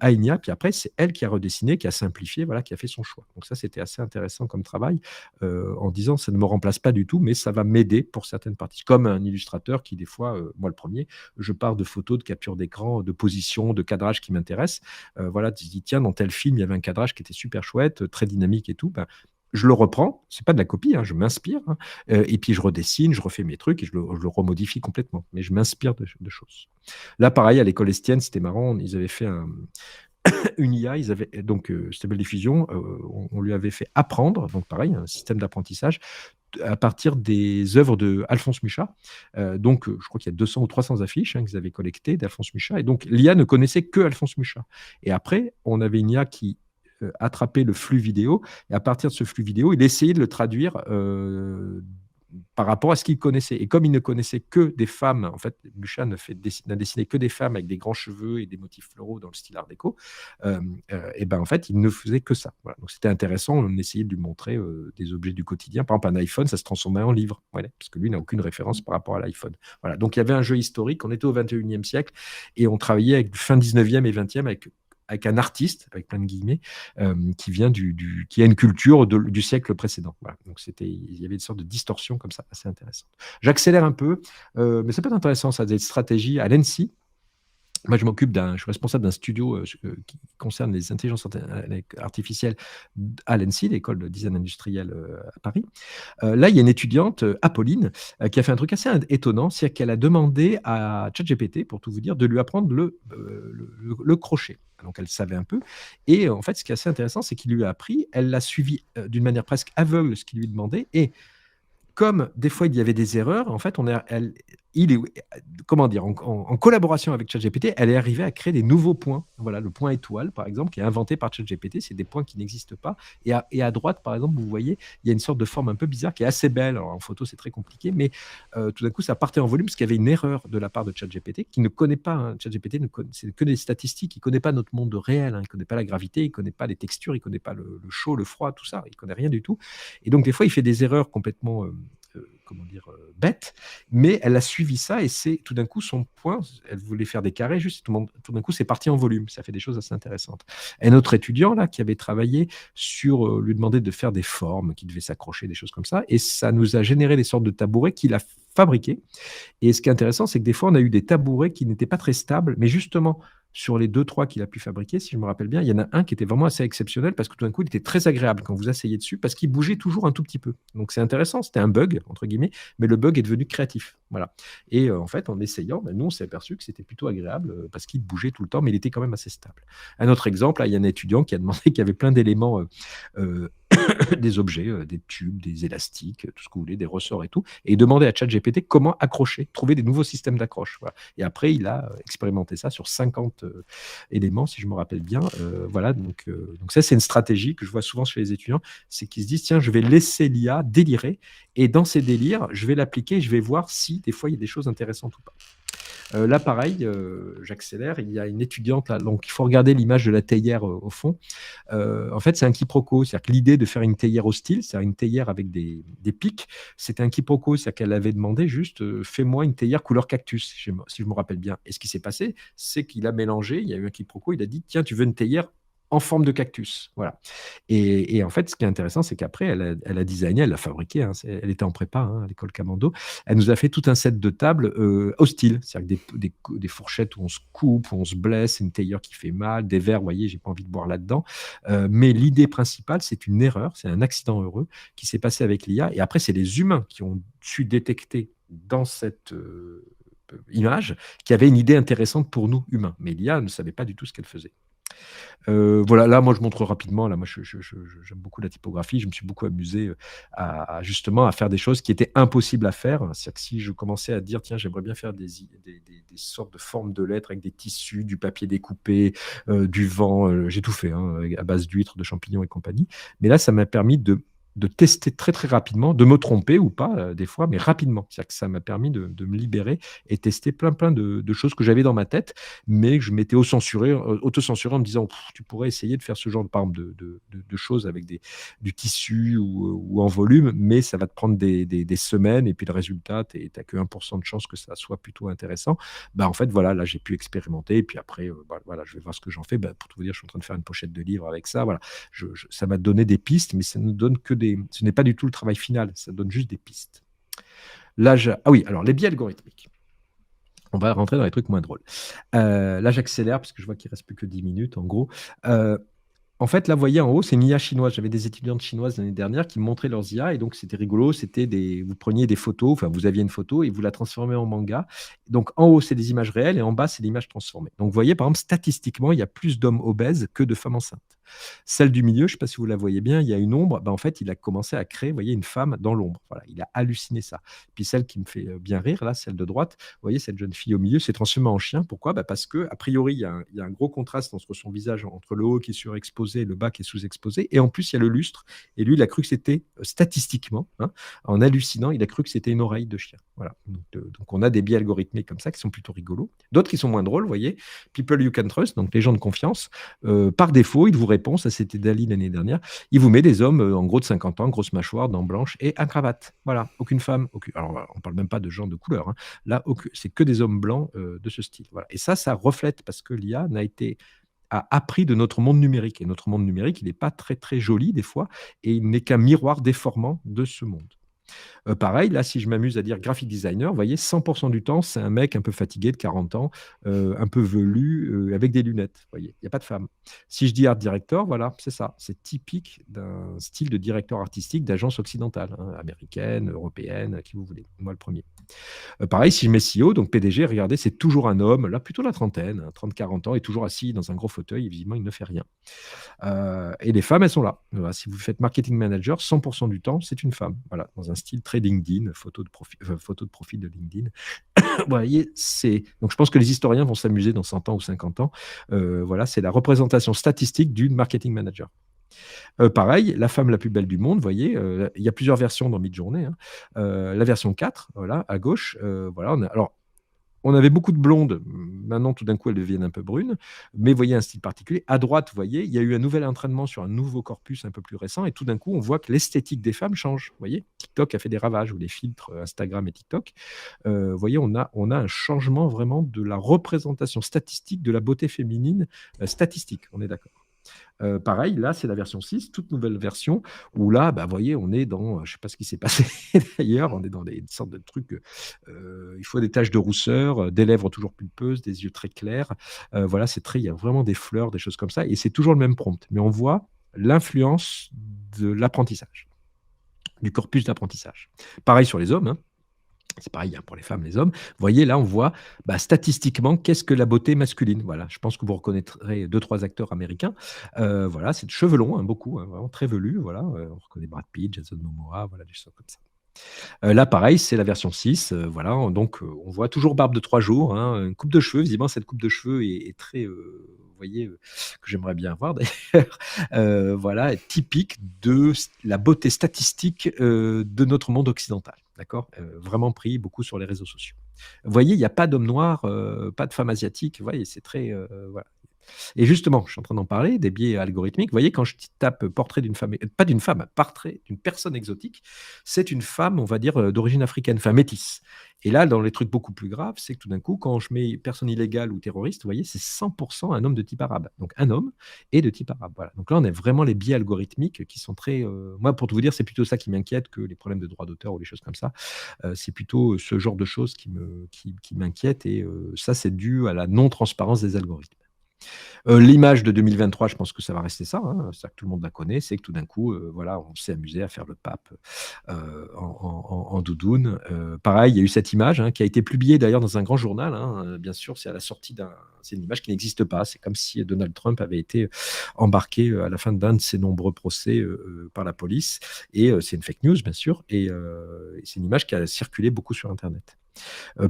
à Inia. Puis après, c'est elle qui a redessiné, qui a simplifié, voilà, qui a fait son choix. Donc ça, c'était assez intéressant comme travail, en disant, ça ne me remplace pas du tout, mais ça va m'aider pour certaines parties. Comme un illustrateur qui, des fois, moi le premier, je pars de photos, de capture d'écran, de position, de cadrage qui m'intéressent. Voilà, tu dis, tiens, dans tel film, il y avait un cadrage qui était super chouette, très dynamique et tout. Ben, je le reprends, c'est pas de la copie, hein, je m'inspire, hein, et puis je redessine, je refais mes trucs et je le remodifie complètement. Mais je m'inspire de choses. Là, pareil, à l'école Estienne, c'était marrant, ils avaient fait une IA, ils avaient, donc Stable Diffusion, on lui avait fait apprendre, donc pareil, un système d'apprentissage, à partir des œuvres de Alphonse Mucha. Donc, je crois qu'il y a 200 ou 300 affiches qu'ils avaient collectées d'Alphonse Mucha. Et donc, l'IA ne connaissait que Alphonse Mucha. Et après, on avait une IA qui attrapait le flux vidéo. Et à partir de ce flux vidéo, il essayait de le traduire par rapport à ce qu'il connaissait. Et comme il ne connaissait que des femmes, en fait, Mucha n'a dessiné que des femmes avec des grands cheveux et des motifs floraux dans le style art déco, et ben en fait, il ne faisait que ça. Voilà. Donc c'était intéressant, on essayait de lui montrer des objets du quotidien. Par exemple, un iPhone, ça se transformait en livre, voilà, parce que lui n'a aucune référence par rapport à l'iPhone. Voilà. Donc il y avait un jeu historique, on était au 21e siècle, et on travaillait avec fin 19e et 20e avec un artiste, avec plein de guillemets, qui vient qui a une culture du siècle précédent. Voilà. Donc il y avait une sorte de distorsion comme ça, assez intéressante. J'accélère un peu, mais ça peut être intéressant, ça, des stratégies à l'ENSI. Moi, je suis responsable d'un studio qui concerne les intelligences artificielles à l'ENSI, l'école de design industriel à Paris. Là, il y a une étudiante, Apolline, qui a fait un truc assez étonnant, c'est qu'elle a demandé à ChatGPT, pour tout vous dire, de lui apprendre le crochet. Donc, elle savait un peu. Et en fait, ce qui est assez intéressant, c'est qu'il lui a appris, elle l'a suivi d'une manière presque aveugle, ce qu'il lui demandait. Et comme des fois il y avait des erreurs, en fait, il est, comment dire, en collaboration avec ChatGPT, elle est arrivée à créer des nouveaux points. Voilà, le point étoile, par exemple, qui est inventé par ChatGPT, c'est des points qui n'existent pas. Et à droite, par exemple, vous voyez, il y a une sorte de forme un peu bizarre qui est assez belle. Alors, en photo, c'est très compliqué, mais tout d'un coup, ça partait en volume parce qu'il y avait une erreur de la part de ChatGPT qui ne connaît pas. Hein, ChatGPT, c'est que des statistiques, il ne connaît pas notre monde réel, hein, il ne connaît pas la gravité, il ne connaît pas les textures, il ne connaît pas le chaud, le froid, tout ça, il ne connaît rien du tout. Et donc, des fois, il fait des erreurs complètement comment dire, bête, mais elle a suivi ça et c'est tout d'un coup son point, elle voulait faire des carrés juste, tout d'un coup c'est parti en volume, ça fait des choses assez intéressantes. Un autre étudiant là qui avait travaillé sur, lui demander de faire des formes qui devaient s'accrocher, des choses comme ça, et ça nous a généré des sortes de tabourets qu'il a fabriqués. Et ce qui est intéressant, c'est que des fois on a eu des tabourets qui n'étaient pas très stables, mais justement sur les 2-3 qu'il a pu fabriquer, si je me rappelle bien, il y en a un qui était vraiment assez exceptionnel parce que tout d'un coup, il était très agréable quand vous asseyez dessus parce qu'il bougeait toujours un tout petit peu. Donc c'est intéressant, c'était un bug, entre guillemets, mais le bug est devenu créatif. Voilà. Et en fait, en essayant, nous, on s'est aperçu que c'était plutôt agréable parce qu'il bougeait tout le temps, mais il était quand même assez stable. Un autre exemple, là, il y a un étudiant qui a demandé qu'il y avait plein d'éléments des objets, des tubes, des élastiques, tout ce que vous voulez, des ressorts et tout, et il demandait à ChatGPT comment accrocher, trouver des nouveaux systèmes d'accroche. Voilà. Et après, il a expérimenté ça sur 50 éléments, si je me rappelle bien. Voilà, donc ça, c'est une stratégie que je vois souvent chez les étudiants, c'est qu'ils se disent, tiens, je vais laisser l'IA délirer, et dans ces délires, je vais l'appliquer, je vais voir si, des fois, il y a des choses intéressantes ou pas. Là, pareil, j'accélère. Il y a une étudiante là, donc il faut regarder l'image de la théière au fond. En fait, c'est un quiproquo. C'est-à-dire que l'idée de faire une théière hostile, c'est-à-dire une théière avec des pics, c'était un quiproquo. C'est-à-dire qu'elle avait demandé juste fais-moi une théière couleur cactus, si je me rappelle bien. Et ce qui s'est passé, c'est qu'il a mélangé, il y a eu un quiproquo, il a dit tiens, tu veux une théière en forme de cactus. Voilà. Et en fait, ce qui est intéressant, c'est qu'après, elle a designé, elle l'a fabriqué, hein, elle était en prépa hein, à l'école Camando, elle nous a fait tout un set de tables hostiles, c'est-à-dire des fourchettes où on se coupe, où on se blesse, une théière qui fait mal, des verres, vous voyez, j'ai pas envie de boire là-dedans. Mais l'idée principale, c'est une erreur, c'est un accident heureux qui s'est passé avec l'IA. Et après, c'est les humains qui ont su détecter dans cette image qui avait une idée intéressante pour nous humains. Mais l'IA ne savait pas du tout ce qu'elle faisait. Voilà, là, moi, je montre rapidement. Là, moi, j'aime beaucoup la typographie. Je me suis beaucoup amusé justement à faire des choses qui étaient impossibles à faire. C'est-à-dire que si je commençais à dire, tiens, j'aimerais bien faire des sortes de formes de lettres avec des tissus, du papier découpé, du vent, j'ai tout fait hein, à base d'huîtres, de champignons et compagnie. Mais là, ça m'a permis de tester très très rapidement, de me tromper ou pas des fois, mais rapidement. C'est-à-dire que ça m'a permis de me libérer et tester plein de choses que j'avais dans ma tête, mais que je m'étais auto-censuré en me disant, tu pourrais essayer de faire ce genre par exemple, de choses avec du tissu ou en volume, mais ça va te prendre des semaines et puis le résultat, tu n'as que 1% de chance que ça soit plutôt intéressant. Bah, en fait, voilà, là, j'ai pu expérimenter et puis après, voilà, je vais voir ce que j'en fais. Bah, pour tout vous dire, je suis en train de faire une pochette de livre avec ça. Voilà. Ça m'a donné des pistes, mais ça ne donne que ce n'est pas du tout le travail final, ça donne juste des pistes. Là, ah oui, alors les biais algorithmiques. On va rentrer dans les trucs moins drôles. Là, j'accélère parce que je vois qu'il ne reste plus que 10 minutes, en gros. En fait, là, vous voyez en haut, c'est une IA chinoise. J'avais des étudiantes chinoises l'année dernière qui me montraient leurs IA et donc c'était rigolo. Vous preniez des photos, enfin, vous aviez une photo et vous la transformez en manga. Donc en haut, c'est des images réelles et en bas, c'est des images transformées. Donc vous voyez, par exemple, statistiquement, il y a plus d'hommes obèses que de femmes enceintes. Celle du milieu, je ne sais pas si vous la voyez bien, il y a une ombre. En fait, il a commencé à créer, vous voyez, une femme dans l'ombre. Voilà, il a halluciné ça. Puis celle qui me fait bien rire, là, celle de droite, vous voyez, cette jeune fille au milieu s'est transformée en chien. Pourquoi? Parce que, a priori, il y a un gros contraste entre son visage, entre le haut qui est surexposé et le bas qui est sous-exposé. Et en plus, il y a le lustre. Et lui, il a cru que c'était statistiquement, hein, en hallucinant, il a cru que c'était une oreille de chien. Voilà. Donc, on a des biais algorithmiques comme ça qui sont plutôt rigolos. D'autres qui sont moins drôles, vous voyez. People you can trust, donc les gens de confiance. Par défaut, il vous répond, ça c'était Dali l'année dernière, il vous met des hommes en gros de 50 ans, grosse mâchoire, dents blanches et à cravate. Voilà, aucune femme. Alors, on ne parle même pas de gens de couleur. Hein. Là, c'est que des hommes blancs de ce style. Voilà. Et ça reflète parce que l'IA a appris de notre monde numérique. Et notre monde numérique, il n'est pas très, très joli des fois, et il n'est qu'un miroir déformant de ce monde. Pareil, là, si je m'amuse à dire graphic designer, vous voyez, 100% du temps, c'est un mec un peu fatigué de 40 ans, un peu velu, avec des lunettes. Vous voyez, il n'y a pas de femme. Si je dis art director, voilà, c'est ça. C'est typique d'un style de directeur artistique d'agence occidentale, hein, américaine, européenne, qui vous voulez. Moi, le premier. Pareil, si je mets CEO, donc PDG, regardez, c'est toujours un homme, là, plutôt la trentaine, 30-40 ans, et toujours assis dans un gros fauteuil, et visiblement, il ne fait rien. Et les femmes, elles sont là. Voilà, si vous faites marketing manager, 100% du temps, c'est une femme. Voilà, dans un style très LinkedIn, photo de profil de LinkedIn. Vous voyez, donc je pense que les historiens vont s'amuser dans 100 ans ou 50 ans. Voilà, c'est la représentation statistique d'une marketing manager. Pareil, la femme la plus belle du monde, vous voyez, il y a plusieurs versions dans Midjourney. Hein. La version 4, voilà, à gauche, voilà, alors, on avait beaucoup de blondes. Maintenant, tout d'un coup, elles deviennent un peu brunes. Mais vous voyez un style particulier. À droite, vous voyez, il y a eu un nouvel entraînement sur un nouveau corpus un peu plus récent. Et tout d'un coup, on voit que l'esthétique des femmes change. Vous voyez, TikTok a fait des ravages, ou les filtres Instagram et TikTok. Vous voyez, on a un changement vraiment de la représentation statistique de la beauté féminine statistique. On est d'accord. Pareil, là, c'est la version 6, toute nouvelle version, où là, vous voyez, on est dans, je ne sais pas ce qui s'est passé d'ailleurs, on est dans des sortes de trucs, il faut des taches de rousseur, des lèvres toujours pulpeuses, des yeux très clairs. Voilà, il y a vraiment des fleurs, des choses comme ça, et c'est toujours le même prompt. Mais on voit l'influence de l'apprentissage, du corpus d'apprentissage. Pareil sur les hommes, hein. C'est pareil pour les femmes, les hommes. Vous voyez, là, on voit statistiquement qu'est-ce que la beauté masculine. Voilà, je pense que vous reconnaîtrez 2-3 acteurs américains. Voilà, c'est de cheveux longs, hein, beaucoup, hein, vraiment très velus. Voilà, on reconnaît Brad Pitt, Jason Momoa, voilà, des choses comme ça. Là, pareil, c'est la version 6. Voilà, donc on voit toujours barbe de 3 jours, hein, une coupe de cheveux. Visiblement, cette coupe de cheveux est très, vous voyez, que j'aimerais bien avoir d'ailleurs. Voilà, typique de la beauté statistique de notre monde occidental. D'accord, vraiment pris beaucoup sur les réseaux sociaux. Vous voyez, il n'y a pas d'homme noir, pas de femme asiatique. Vous voyez, c'est très. Voilà. Et justement, je suis en train d'en parler, des biais algorithmiques. Vous voyez, quand je tape portrait d'une femme, pas d'une femme, portrait d'une personne exotique, c'est une femme, on va dire, d'origine africaine, enfin métisse. Et là, dans les trucs beaucoup plus graves, c'est que tout d'un coup, quand je mets personne illégale ou terroriste, vous voyez, c'est 100% un homme de type arabe. Donc un homme et de type arabe. Voilà. Donc là, on a vraiment les biais algorithmiques qui sont très. Moi, pour tout vous dire, c'est plutôt ça qui m'inquiète que les problèmes de droit d'auteur ou les choses comme ça. C'est plutôt ce genre de choses qui m'inquiètent. Et ça, c'est dû à la non-transparence des algorithmes. L'image de 2023, je pense que ça va rester ça, hein, c'est-à-dire que tout le monde la connaît, c'est que tout d'un coup, voilà, on s'est amusé à faire le pape en doudoune. Pareil, il y a eu cette image qui a été publiée d'ailleurs dans un grand journal, bien sûr, c'est à la sortie c'est une image qui n'existe pas, c'est comme si Donald Trump avait été embarqué à la fin d'un de ses nombreux procès par la police, et c'est une fake news, bien sûr, et c'est une image qui a circulé beaucoup sur Internet.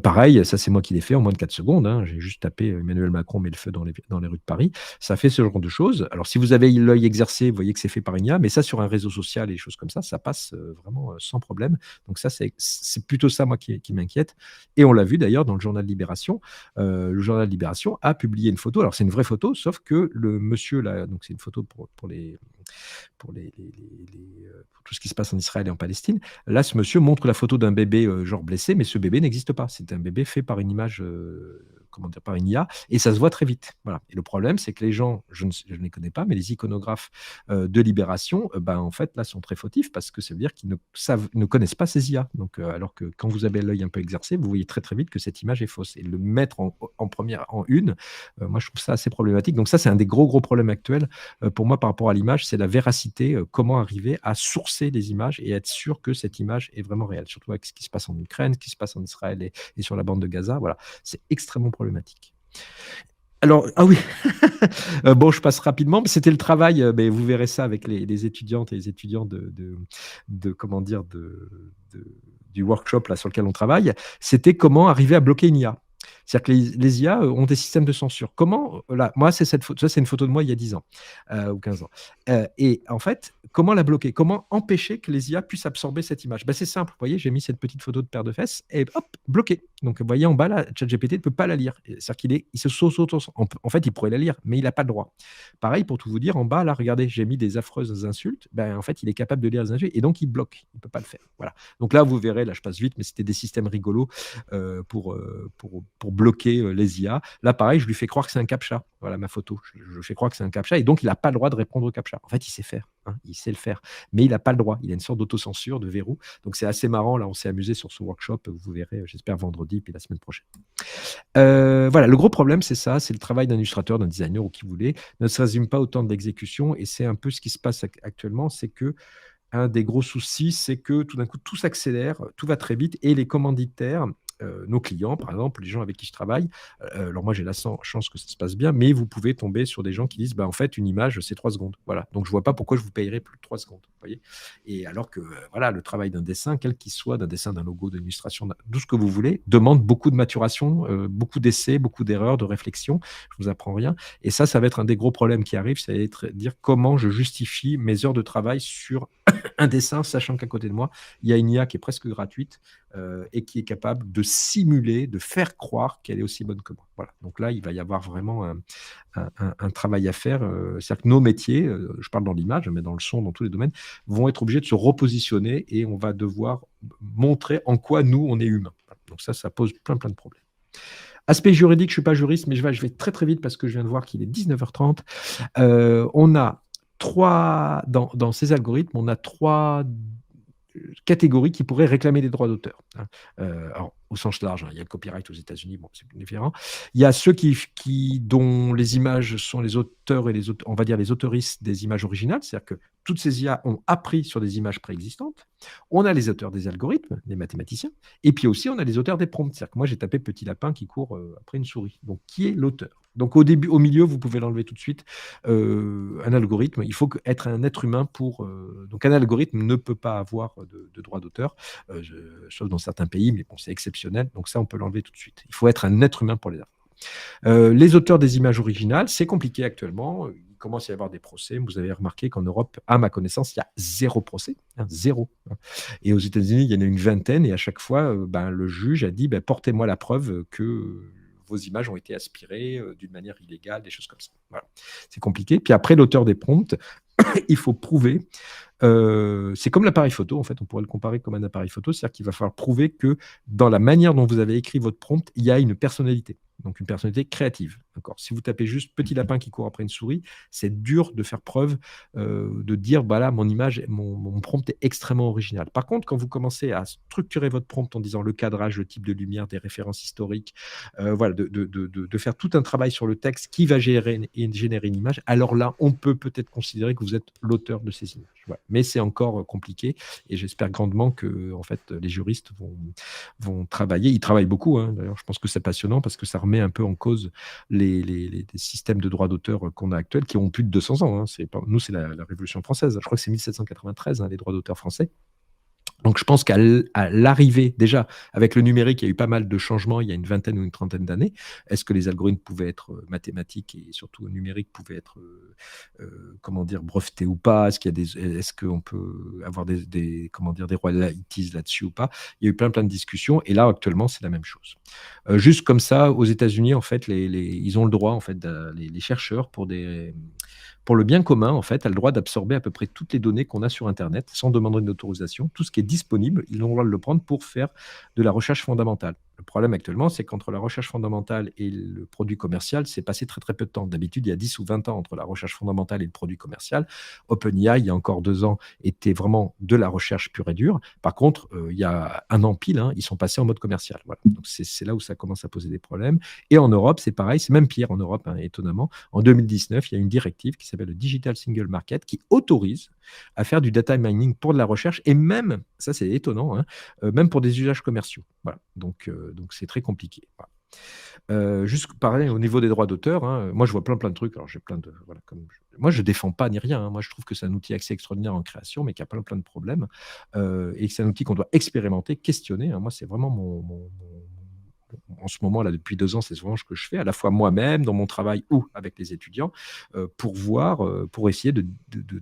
Pareil, ça c'est moi qui l'ai fait en moins de 4 secondes, j'ai juste tapé Emmanuel Macron met le feu dans les rues de Paris. Ça fait ce genre de choses. Alors si vous avez l'œil exercé, vous voyez que c'est fait par une IA, mais ça sur un réseau social et des choses comme ça passe vraiment sans problème. Donc ça c'est plutôt ça moi qui m'inquiète. Et on l'a vu d'ailleurs dans le journal Libération. Le journal Libération a publié une photo. Alors c'est une vraie photo, sauf que le monsieur là, donc c'est une photo pour tout ce qui se passe en Israël et en Palestine. Là, ce monsieur montre la photo d'un bébé genre blessé, mais ce bébé n'existe pas. C'est un bébé fait par une image, par une IA, et ça se voit très vite. Voilà. Et le problème, c'est que les gens, je ne les connais pas, mais les iconographes de Libération, en fait, là, sont très fautifs parce que ça veut dire qu'ils ne connaissent pas ces IA. Donc, alors que quand vous avez l'œil un peu exercé, vous voyez très très vite que cette image est fausse. Et le mettre en première, en une, moi, je trouve ça assez problématique. Donc ça, c'est un des gros problèmes actuels pour moi par rapport à l'image, c'est la véracité, comment arriver à sourcer les images et être sûr que cette image est vraiment réelle, surtout avec ce qui se passe en Ukraine, ce qui se passe en Israël et sur la bande de Gaza. Voilà, c'est extrêmement problématique. Alors, ah oui, bon, je passe rapidement, mais c'était le travail, mais vous verrez ça avec les étudiantes et les étudiants du workshop là, sur lequel on travaille, c'était comment arriver à bloquer une IA. C'est-à-dire que les IA ont des systèmes de censure. Comment, là, moi, c'est cette photo, ça c'est une photo de moi il y a 10 ans ou 15 ans. Et en fait, comment la bloquer? Comment empêcher que les IA puissent absorber cette image? C'est simple, vous voyez, j'ai mis cette petite photo de paire de fesses et hop, bloqué. Donc, vous voyez en bas, là, ChatGPT ne peut pas la lire. C'est-à-dire il se en fait, il pourrait la lire, mais il n'a pas le droit. Pareil, pour tout vous dire, en bas, là, regardez, j'ai mis des affreuses insultes. En fait, il est capable de lire les insultes et donc il bloque. Il ne peut pas le faire. Voilà. Donc là, vous verrez, là, je passe vite, mais c'était des systèmes rigolos pour bloquer les IA. Là, pareil, je lui fais croire que c'est un CAPTCHA. Voilà ma photo. Je fais croire que c'est un CAPTCHA et donc il n'a pas le droit de répondre au CAPTCHA. En fait, il sait faire. Il sait le faire. Mais il n'a pas le droit. Il a une sorte d'autocensure, de verrou. Donc c'est assez marrant. Là, on s'est amusé sur ce workshop. Vous verrez, j'espère, vendredi puis la semaine prochaine. Voilà, le gros problème, c'est ça. C'est le travail d'un illustrateur, d'un designer ou qui voulait. Ne se résume pas au temps de l'exécution. Et c'est un peu ce qui se passe actuellement. C'est que un des gros soucis, c'est que tout d'un coup, tout s'accélère, tout va très vite et les commanditaires, nos clients, par exemple, les gens avec qui je travaille, alors moi j'ai la chance que ça se passe bien, mais vous pouvez tomber sur des gens qui disent en fait une image c'est 3 secondes. Voilà. Donc je vois pas pourquoi je vous payerais plus de 3 secondes. Vous voyez, et alors que voilà, le travail d'un dessin, quel qu'il soit, d'un dessin, d'un logo, d'une illustration, tout ce que vous voulez, demande beaucoup de maturation, beaucoup d'essais, beaucoup d'erreurs, de réflexion. Je vous apprends rien. Et ça va être un des gros problèmes qui arrivent, c'est dire comment je justifie mes heures de travail sur un dessin, sachant qu'à côté de moi, il y a une IA qui est presque gratuite et qui est capable de simuler, de faire croire qu'elle est aussi bonne que moi. Voilà. Donc là, il va y avoir vraiment un travail à faire. C'est-à-dire que nos métiers, je parle dans l'image, mais dans le son, dans tous les domaines, vont être obligés de se repositionner et on va devoir montrer en quoi nous, on est humains. Voilà. Donc ça pose plein de problèmes. Aspect juridique, je ne suis pas juriste, mais je vais très très vite parce que je viens de voir qu'il est 19h30. On a dans ces algorithmes, on a 3 catégories qui pourraient réclamer des droits d'auteur. Alors, au sens large, il y a le copyright aux États-Unis, bon, c'est différent. Il y a ceux dont les images sont les auteurs et on va dire les autoristes des images originales, c'est-à-dire que toutes ces IA ont appris sur des images préexistantes. On a les auteurs des algorithmes, les mathématiciens, et puis aussi on a les auteurs des prompts. C'est-à-dire que moi j'ai tapé petit lapin qui court après une souris. Donc qui est l'auteur? Donc au milieu, vous pouvez l'enlever tout de suite. Un algorithme, il faut être un être humain pour. Donc un algorithme ne peut pas avoir de droit d'auteur, sauf dans certains pays, mais bon, c'est exceptionnel. Donc ça, on peut l'enlever tout de suite. Il faut être un être humain pour les avoir. Les auteurs des images originales, c'est compliqué actuellement. Il commence à y avoir des procès. Vous avez remarqué qu'en Europe, à ma connaissance, il y a 0 procès. 0. Et aux États-Unis, il y en a une vingtaine. Et à chaque fois, le juge a dit portez-moi la preuve que vos images ont été aspirées d'une manière illégale, des choses comme ça. Voilà. C'est compliqué. Puis après, l'auteur des prompts, il faut prouver. C'est comme l'appareil photo, en fait, on pourrait le comparer comme un appareil photo, c'est-à-dire qu'il va falloir prouver que dans la manière dont vous avez écrit votre prompt, il y a une personnalité, donc une personnalité créative. D'accord. Si vous tapez juste petit lapin qui court après une souris, c'est dur de faire preuve, de dire, bah là, mon image, mon prompt est extrêmement original. Par contre, quand vous commencez à structurer votre prompt en disant le cadrage, le type de lumière, des références historiques, voilà, de faire tout un travail sur le texte qui va générer une image, alors là, on peut peut-être considérer que vous êtes l'auteur de ces images. Voilà. Mais c'est encore compliqué et j'espère grandement que en fait, les juristes vont travailler. Ils travaillent beaucoup, hein. D'ailleurs, je pense que c'est passionnant parce que ça remet un peu en cause les systèmes de droit d'auteur qu'on a actuels qui ont plus de 200 ans. Hein. Nous, c'est la Révolution française. Je crois que c'est 1793, hein, les droits d'auteur français. Donc, je pense qu'à l'arrivée, déjà, avec le numérique, il y a eu pas mal de changements il y a une vingtaine ou une trentaine d'années. Est-ce que les algorithmes pouvaient être mathématiques et surtout numériques pouvaient être, comment dire, brevetés ou pas? Est-ce qu'on peut avoir comment dire, des royalties là-dessus ou pas? Il y a eu plein de discussions et là, actuellement, c'est la même chose. Juste comme ça, aux États-Unis, en fait, ils ont le droit, en fait, les chercheurs pour le bien commun, en fait, a le droit d'absorber à peu près toutes les données qu'on a sur Internet sans demander une autorisation. Tout ce qui est disponible, ils ont le droit de le prendre pour faire de la recherche fondamentale. Le problème actuellement, c'est qu'entre la recherche fondamentale et le produit commercial, c'est passé très très peu de temps. D'habitude, il y a 10 ou 20 ans entre la recherche fondamentale et le produit commercial. OpenAI, il y a encore 2 ans, était vraiment de la recherche pure et dure. Par contre, il y a un an pile, hein, ils sont passés en mode commercial. Voilà. Donc c'est là où ça commence à poser des problèmes. Et en Europe, c'est pareil, c'est même pire en Europe, hein, étonnamment. En 2019, il y a une directive qui s'appelle le Digital Single Market qui autorise à faire du data mining pour de la recherche et même, ça c'est étonnant, hein, même pour des usages commerciaux. Voilà. Donc c'est très compliqué. Voilà. Juste pareil au niveau des droits d'auteur, hein, moi je vois plein de trucs. Alors j'ai plein de voilà, moi je défends pas ni rien. Hein, moi je trouve que c'est un outil assez extraordinaire en création, mais qui a plein de problèmes et que c'est un outil qu'on doit expérimenter, questionner. Hein. Moi c'est vraiment en ce moment, là, depuis 2 ans, c'est souvent ce que je fais, à la fois moi-même, dans mon travail ou avec les étudiants, pour voir, pour essayer de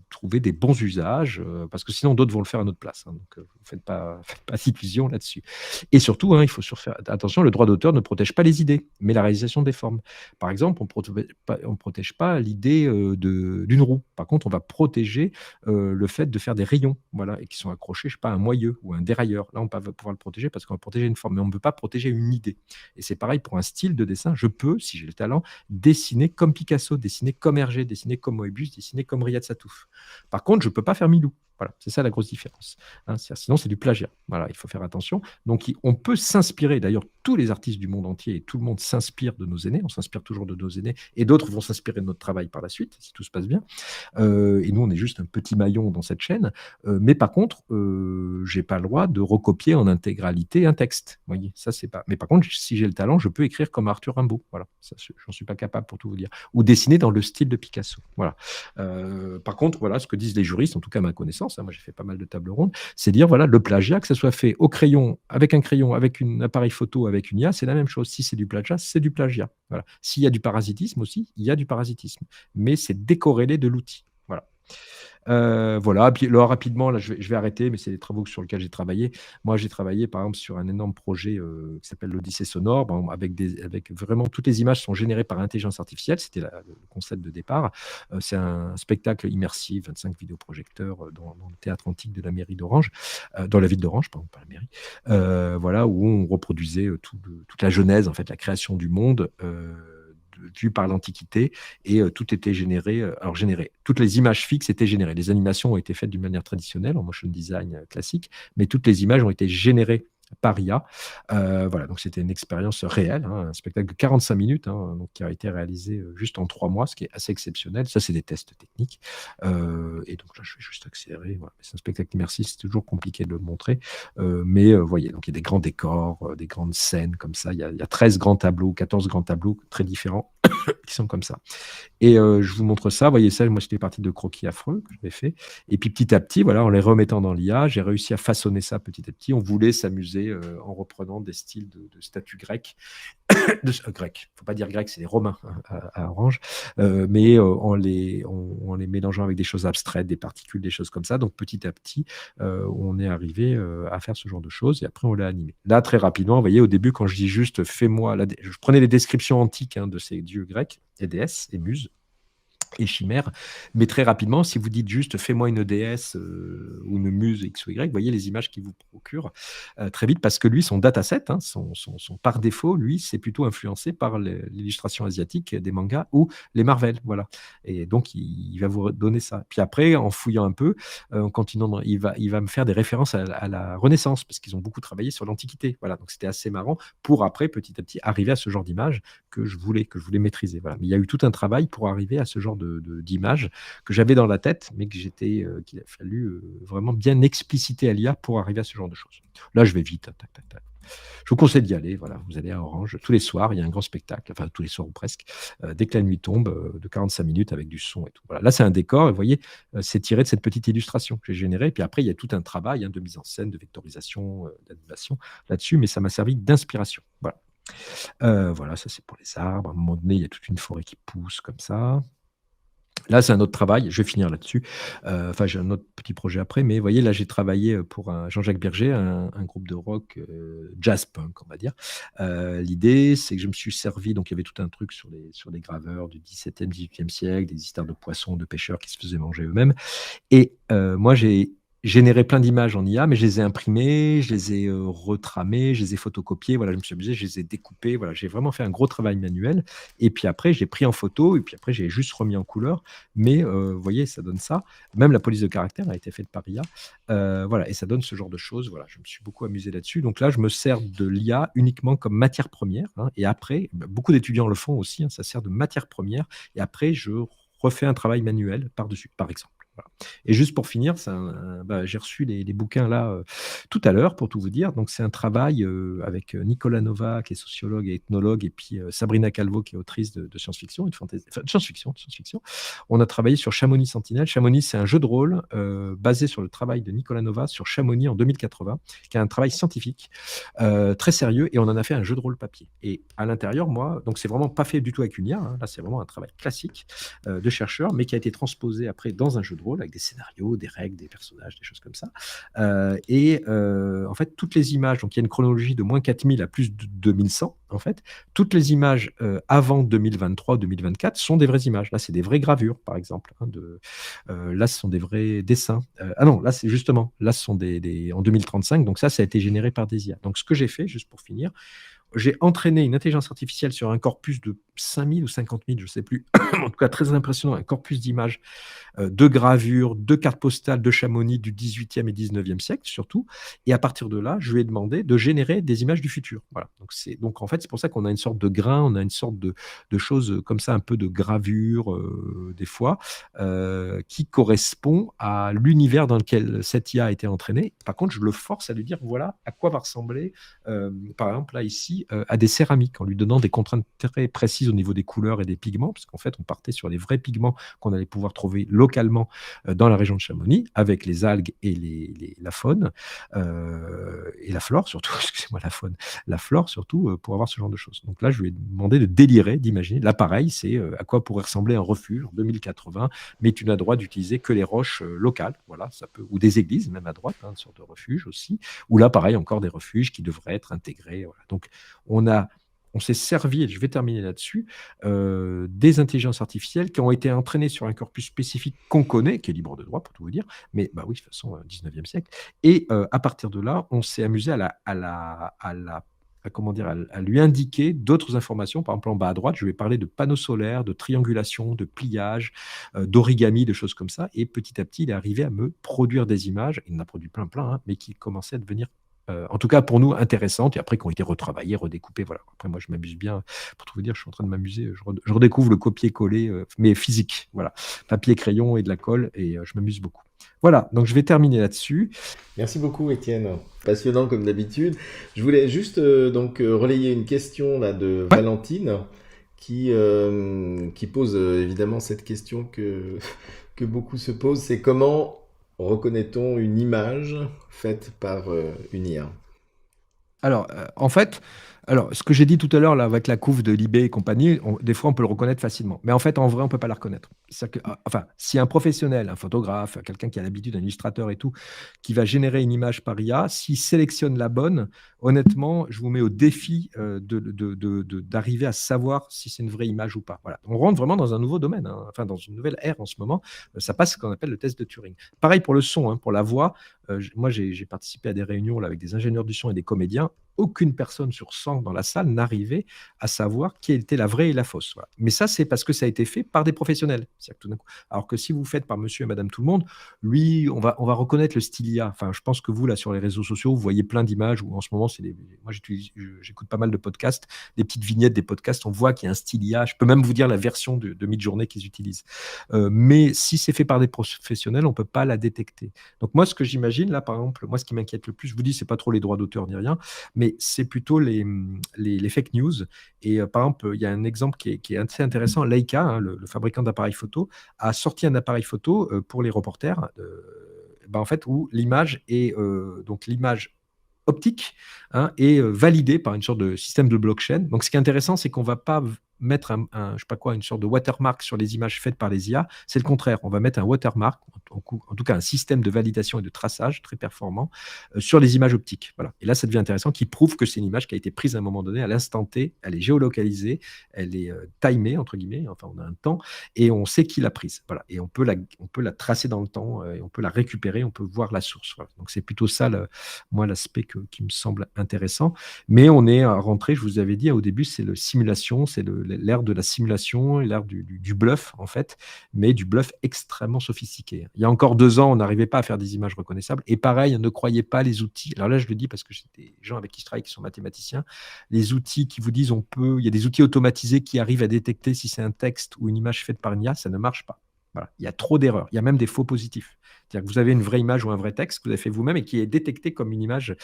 trouver des bons usages, parce que sinon d'autres vont le faire à notre place. Hein, donc, vous faites pas d'illusions là-dessus. Et surtout, hein, il faut faire attention, le droit d'auteur ne protège pas les idées, mais la réalisation des formes. Par exemple, on ne protège pas l'idée d'une roue. Par contre, on va protéger le fait de faire des rayons, voilà, et qui sont accrochés, je sais pas, à un moyeu ou un dérailleur. Là, on va pouvoir le protéger parce qu'on va protéger une forme, mais on ne peut pas protéger une idée. Et c'est pareil pour un style de dessin. Je peux, si j'ai le talent, dessiner comme Picasso, dessiner comme Hergé, dessiner comme Moebius, dessiner comme Riyad Satouf. Par contre, je ne peux pas faire Milou. Voilà, c'est ça la grosse différence. Hein, sinon, c'est du plagiat. Voilà, il faut faire attention. Donc, on peut s'inspirer. D'ailleurs, tous les artistes du monde entier et tout le monde s'inspire de nos aînés. On s'inspire toujours de nos aînés. Et d'autres vont s'inspirer de notre travail par la suite, si tout se passe bien. Et nous, on est juste un petit maillon dans cette chaîne. Mais par contre, je n'ai pas le droit de recopier en intégralité un texte. Vous voyez, ça, c'est pas. Mais par contre, si j'ai le talent, je peux écrire comme Arthur Rimbaud. Voilà, ça, j'en suis pas capable pour tout vous dire. Ou dessiner dans le style de Picasso. Voilà. Par contre, voilà, ce que disent les juristes, en tout cas à ma connaissance, hein, moi j'ai fait pas mal de tables rondes, c'est dire voilà, le plagiat, que ce soit fait au crayon, avec un appareil photo, avec une IA, c'est la même chose. Si c'est du plagiat, c'est du plagiat. Voilà. S'il y a du parasitisme aussi, il y a du parasitisme. Mais c'est décorrélé de l'outil. Voilà. Voilà, puis là, rapidement, là, je vais arrêter, mais c'est des travaux sur lesquels j'ai travaillé. Moi, j'ai travaillé, par exemple, sur un énorme projet qui s'appelle l'Odyssée sonore, avec vraiment toutes les images sont générées par intelligence artificielle. C'était le concept de départ. C'est un spectacle immersif, 25 vidéoprojecteurs dans le théâtre antique de la mairie d'Orange, dans la ville d'Orange, pardon, pas la mairie. Voilà, où on reproduisait toute la genèse, en fait, la création du monde. Vu par l'Antiquité et tout était généré. Toutes les images fixes étaient générées. Les animations ont été faites d'une manière traditionnelle, en motion design classique, mais toutes les images ont été générées par IA. Voilà, donc c'était une expérience réelle, hein, un spectacle de 45 minutes, hein, donc, qui a été réalisé juste en 3 mois, ce qui est assez exceptionnel. Ça, c'est des tests techniques. Et donc là, je vais juste accélérer. Voilà. C'est un spectacle immersif, c'est toujours compliqué de le montrer. Mais voyez, donc il y a des grands décors, des grandes scènes comme ça. Il y a 13 grands tableaux, 14 grands tableaux très différents qui sont comme ça. Et je vous montre ça. Vous voyez ça, moi, j'étais parti de croquis affreux que j'avais fait. Et puis petit à petit, voilà, en les remettant dans l'IA, j'ai réussi à façonner ça petit à petit. On voulait s'amuser en reprenant des styles de statues grecques. Grec. Il ne faut pas dire grec, c'est les Romains à Orange, mais en les mélangeant avec des choses abstraites, des particules, des choses comme ça. Donc petit à petit, on est arrivé à faire ce genre de choses et après on l'a animé. Là, très rapidement, vous voyez, au début, quand je dis juste fais-moi, je prenais les descriptions antiques, hein, de ces dieux grecs et déesses et muses. et chimère. Mais très rapidement, si vous dites juste fais-moi une déesse ou une muse X ou Y, vous voyez les images qu'il vous procure très vite parce que lui, son dataset, hein, son par défaut, lui, c'est plutôt influencé par l'illustration asiatique des mangas ou les Marvel. Voilà. Et donc, il va vous donner ça. Puis après, en fouillant un peu, en continuant, il va me faire des références à la Renaissance parce qu'ils ont beaucoup travaillé sur l'Antiquité. Voilà. Donc, c'était assez marrant pour après, petit à petit, arriver à ce genre d'image que je voulais maîtriser. Voilà. Mais il y a eu tout un travail pour arriver à ce genre d'images que j'avais dans la tête, mais qu'il a fallu vraiment bien expliciter à l'IA pour arriver à ce genre de choses. Là, je vais vite. Tac, tac, tac. Je vous conseille d'y aller. Voilà, vous allez à Orange tous les soirs. Il y a un grand spectacle, enfin tous les soirs ou presque, dès que la nuit tombe, de 45 minutes avec du son et tout. Voilà. Là, c'est un décor. Et vous voyez, c'est tiré de cette petite illustration que j'ai générée. Puis après, il y a tout un travail de mise en scène, de vectorisation, d'animation là-dessus, mais ça m'a servi d'inspiration. Voilà. Voilà, ça c'est pour les arbres. À un moment donné, il y a toute une forêt qui pousse comme ça. Là, c'est un autre travail, je vais finir là-dessus. Enfin, j'ai un autre petit projet après, mais vous voyez, là, j'ai travaillé pour Jean-Jacques Berger, un groupe de rock jazz punk, on va dire. L'idée, c'est que je me suis servi, donc il y avait tout un truc sur les graveurs du 17e, 18e siècle, des histoires de poissons, de pêcheurs qui se faisaient manger eux-mêmes. Et moi, j'ai généré plein d'images en IA, mais je les ai imprimées, je les ai retramées, je les ai photocopiées. Voilà, je me suis amusé, je les ai découpées. Voilà, j'ai vraiment fait un gros travail manuel. Et puis après, j'ai pris en photo, et puis après, j'ai juste remis en couleur. Mais vous voyez, ça donne ça. Même la police de caractère a été faite par IA. Voilà, et ça donne ce genre de choses. Voilà, je me suis beaucoup amusé là-dessus. Donc là, je me sers de l'IA uniquement comme matière première, hein. Et après, beaucoup d'étudiants le font aussi, hein, ça sert de matière première. Et après, je refais un travail manuel par-dessus, par exemple. Voilà. Et juste pour finir, j'ai reçu les bouquins là tout à l'heure, pour tout vous dire. Donc, c'est un travail avec Nicolas Nova, qui est sociologue et ethnologue, et puis Sabrina Calvo, qui est autrice de science-fiction et de fantasy, enfin, de science-fiction. On a travaillé sur Chamonix Sentinelle. Chamonix, c'est un jeu de rôle basé sur le travail de Nicolas Nova sur Chamonix en 2080, qui est un travail scientifique très sérieux, et on en a fait un jeu de rôle papier. Et à l'intérieur, moi, donc c'est vraiment pas fait du tout avec une IA, hein. Là, c'est vraiment un travail classique de chercheur, mais qui a été transposé après dans un jeu de rôle avec des scénarios, des règles, des personnages, des choses comme ça. En fait, toutes les images, donc il y a une chronologie de moins 4000 à plus de 2100, en fait, toutes les images avant 2023-2024 sont des vraies images. Là, c'est des vraies gravures, par exemple. Là, ce sont des vrais dessins. Ah non, là, c'est justement, là, ce sont en 2035, donc ça a été généré par des IA. Donc, ce que j'ai fait, juste pour finir, j'ai entraîné une intelligence artificielle sur un corpus de 5000 ou 50 000, je ne sais plus, en tout cas très impressionnant, un corpus d'images, de gravures, de cartes postales de Chamonix du 18e et 19e siècle surtout. Et à partir de là, je lui ai demandé de générer des images du futur. Voilà. Donc en fait, c'est pour ça qu'on a une sorte de grain, on a une sorte de choses comme ça, un peu de gravure des fois, qui correspond à l'univers dans lequel cette IA a été entraînée. Par contre, je le force à lui dire, voilà à quoi va ressembler, par exemple, là, ici, à des céramiques, en lui donnant des contraintes très précises au niveau des couleurs et des pigments, parce qu'en fait, on partait sur les vrais pigments qu'on allait pouvoir trouver localement dans la région de Chamonix, avec les algues et la faune, et la flore surtout, excusez-moi, la faune, la flore surtout, pour avoir ce genre de choses. Donc là, je lui ai demandé de délirer, d'imaginer. Là, pareil, c'est à quoi pourrait ressembler un refuge en 2080, mais tu n'as droit d'utiliser que les roches locales, voilà, ça peut, ou des églises, même à droite, hein, une sorte de refuge aussi, ou là, pareil, encore des refuges qui devraient être intégrés. Voilà. Donc, on s'est servi, et je vais terminer là-dessus, des intelligences artificielles qui ont été entraînées sur un corpus spécifique qu'on connaît, qui est libre de droit, pour tout vous dire, mais bah oui, de toute façon, 19e siècle. Et à partir de là, on s'est amusé comment dire, à lui indiquer d'autres informations. Par exemple, en bas à droite, je vais parler de panneaux solaires, de triangulation, de pliage, d'origami, de choses comme ça. Et petit à petit, il est arrivé à me produire des images. Il en a produit plein, hein, mais qui commençaient à devenir en tout cas pour nous intéressantes, et après qui ont été retravaillées, redécoupées. Voilà. Après, moi, je m'amuse bien. Pour tout vous dire, je suis en train de m'amuser. Je redécouvre le copier-coller, mais physique. Voilà. Papier, crayon et de la colle, et je m'amuse beaucoup. Voilà, donc je vais terminer là-dessus. Merci beaucoup, Étienne. Passionnant comme d'habitude. Je voulais juste relayer une question là de Ouais. Valentine qui pose évidemment cette question que beaucoup se posent, c'est comment reconnaît-on une image faite par une IA? Alors, en fait, Alors, ce que j'ai dit tout à l'heure, là, avec la couve de Libé et compagnie, des fois, on peut le reconnaître facilement. Mais en fait, en vrai, on ne peut pas la reconnaître. C'est-à-dire que, enfin, si un professionnel, un photographe, quelqu'un qui a l'habitude, un illustrateur et tout, qui va générer une image par IA, s'il sélectionne la bonne, honnêtement, je vous mets au défi d'arriver à savoir si c'est une vraie image ou pas. Voilà. On rentre vraiment dans un nouveau domaine, hein, enfin, dans une nouvelle ère en ce moment. Ça passe ce qu'on appelle le test de Turing. Pareil pour le son, hein, pour la voix. Moi, j'ai participé à des réunions là, avec des ingénieurs du son et des comédiens. Aucune personne sur 100 dans la salle n'arrivait à savoir qui était la vraie et la fausse. Voilà. Mais ça, c'est parce que ça a été fait par des professionnels. Que tout d'un coup, alors que si vous faites par monsieur et madame tout le monde, lui, on va reconnaître le style IA. Enfin, je pense que vous, là, sur les réseaux sociaux, vous voyez plein d'images où en ce moment, moi, j'écoute pas mal de podcasts, des petites vignettes des podcasts, on voit qu'il y a un style IA. Je peux même vous dire la version de Midjourney qu'ils utilisent. Mais si c'est fait par des professionnels, on ne peut pas la détecter. Donc moi, ce que j'imagine, là, par exemple, moi, ce qui m'inquiète le plus, je vous dis, c'est pas trop les droits d'auteur ni rien, mais c'est plutôt les fake news. Et par exemple, il y a un exemple qui est assez intéressant. Leica, hein, le fabricant d'appareils photo, a sorti un appareil photo pour les reporters, en fait, où l'image est donc l'image optique, hein, est validée par une sorte de système de blockchain. Donc, ce qui est intéressant, c'est qu'on ne va pas mettre je sais pas quoi, une sorte de watermark sur les images faites par les IA. C'est le contraire. On va mettre un watermark, en tout cas un système de validation et de traçage très performant sur les images optiques. Voilà. Et là, ça devient intéressant, qui prouve que c'est une image qui a été prise à un moment donné, à l'instant T, elle est géolocalisée, elle est timée, entre guillemets, enfin, on a un temps, et on sait qui l'a prise. Voilà. Et on peut la tracer dans le temps, et on peut la récupérer, on peut voir la source. Voilà. Donc, c'est plutôt ça, moi, l'aspect qui me semble intéressant. Mais on est rentré, je vous avais dit au début, c'est le simulation, c'est l'ère de la simulation, l'ère du bluff, en fait, mais du bluff extrêmement sophistiqué. Il y a encore 2 ans, on n'arrivait pas à faire des images reconnaissables. Et pareil, ne croyez pas les outils. Alors là, je le dis parce que j'ai des gens avec qui je travaille qui sont mathématiciens. Les outils qui vous disent il y a des outils automatisés qui arrivent à détecter si c'est un texte ou une image faite par une IA, ça ne marche pas. Voilà. Il y a trop d'erreurs. Il y a même des faux positifs. C'est-à-dire que vous avez une vraie image ou un vrai texte que vous avez fait vous-même et qui est détecté comme une image,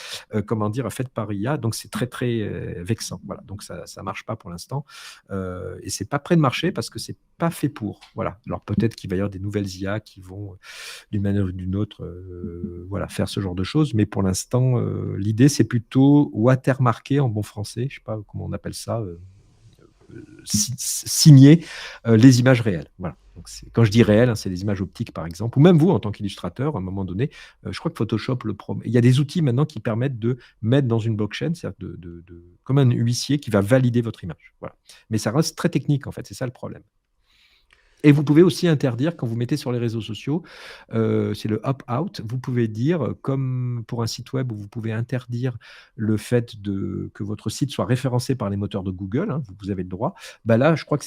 faite par IA. Donc, c'est très, très vexant. Voilà. Donc, ça ne marche pas pour l'instant. Et ce n'est pas prêt de marcher parce que ce n'est pas fait pour. Voilà. Alors, peut-être qu'il va y avoir des nouvelles IA qui vont, d'une manière ou d'une autre, faire ce genre de choses. Mais pour l'instant, l'idée, c'est plutôt watermarker en bon français. Je ne sais pas comment on appelle ça. Signer les images réelles. Voilà. Donc quand je dis réelles, hein, c'est des images optiques par exemple, ou même vous en tant qu'illustrateur, à un moment donné, je crois que Photoshop le promet. Il y a des outils maintenant qui permettent de mettre dans une blockchain, c'est-à-dire comme un huissier qui va valider votre image. Voilà. Mais ça reste très technique en fait, c'est ça le problème. Et vous pouvez aussi interdire, quand vous mettez sur les réseaux sociaux, c'est le opt-out, vous pouvez dire, comme pour un site web où vous pouvez interdire le fait que votre site soit référencé par les moteurs de Google, hein, vous avez le droit, là, je crois que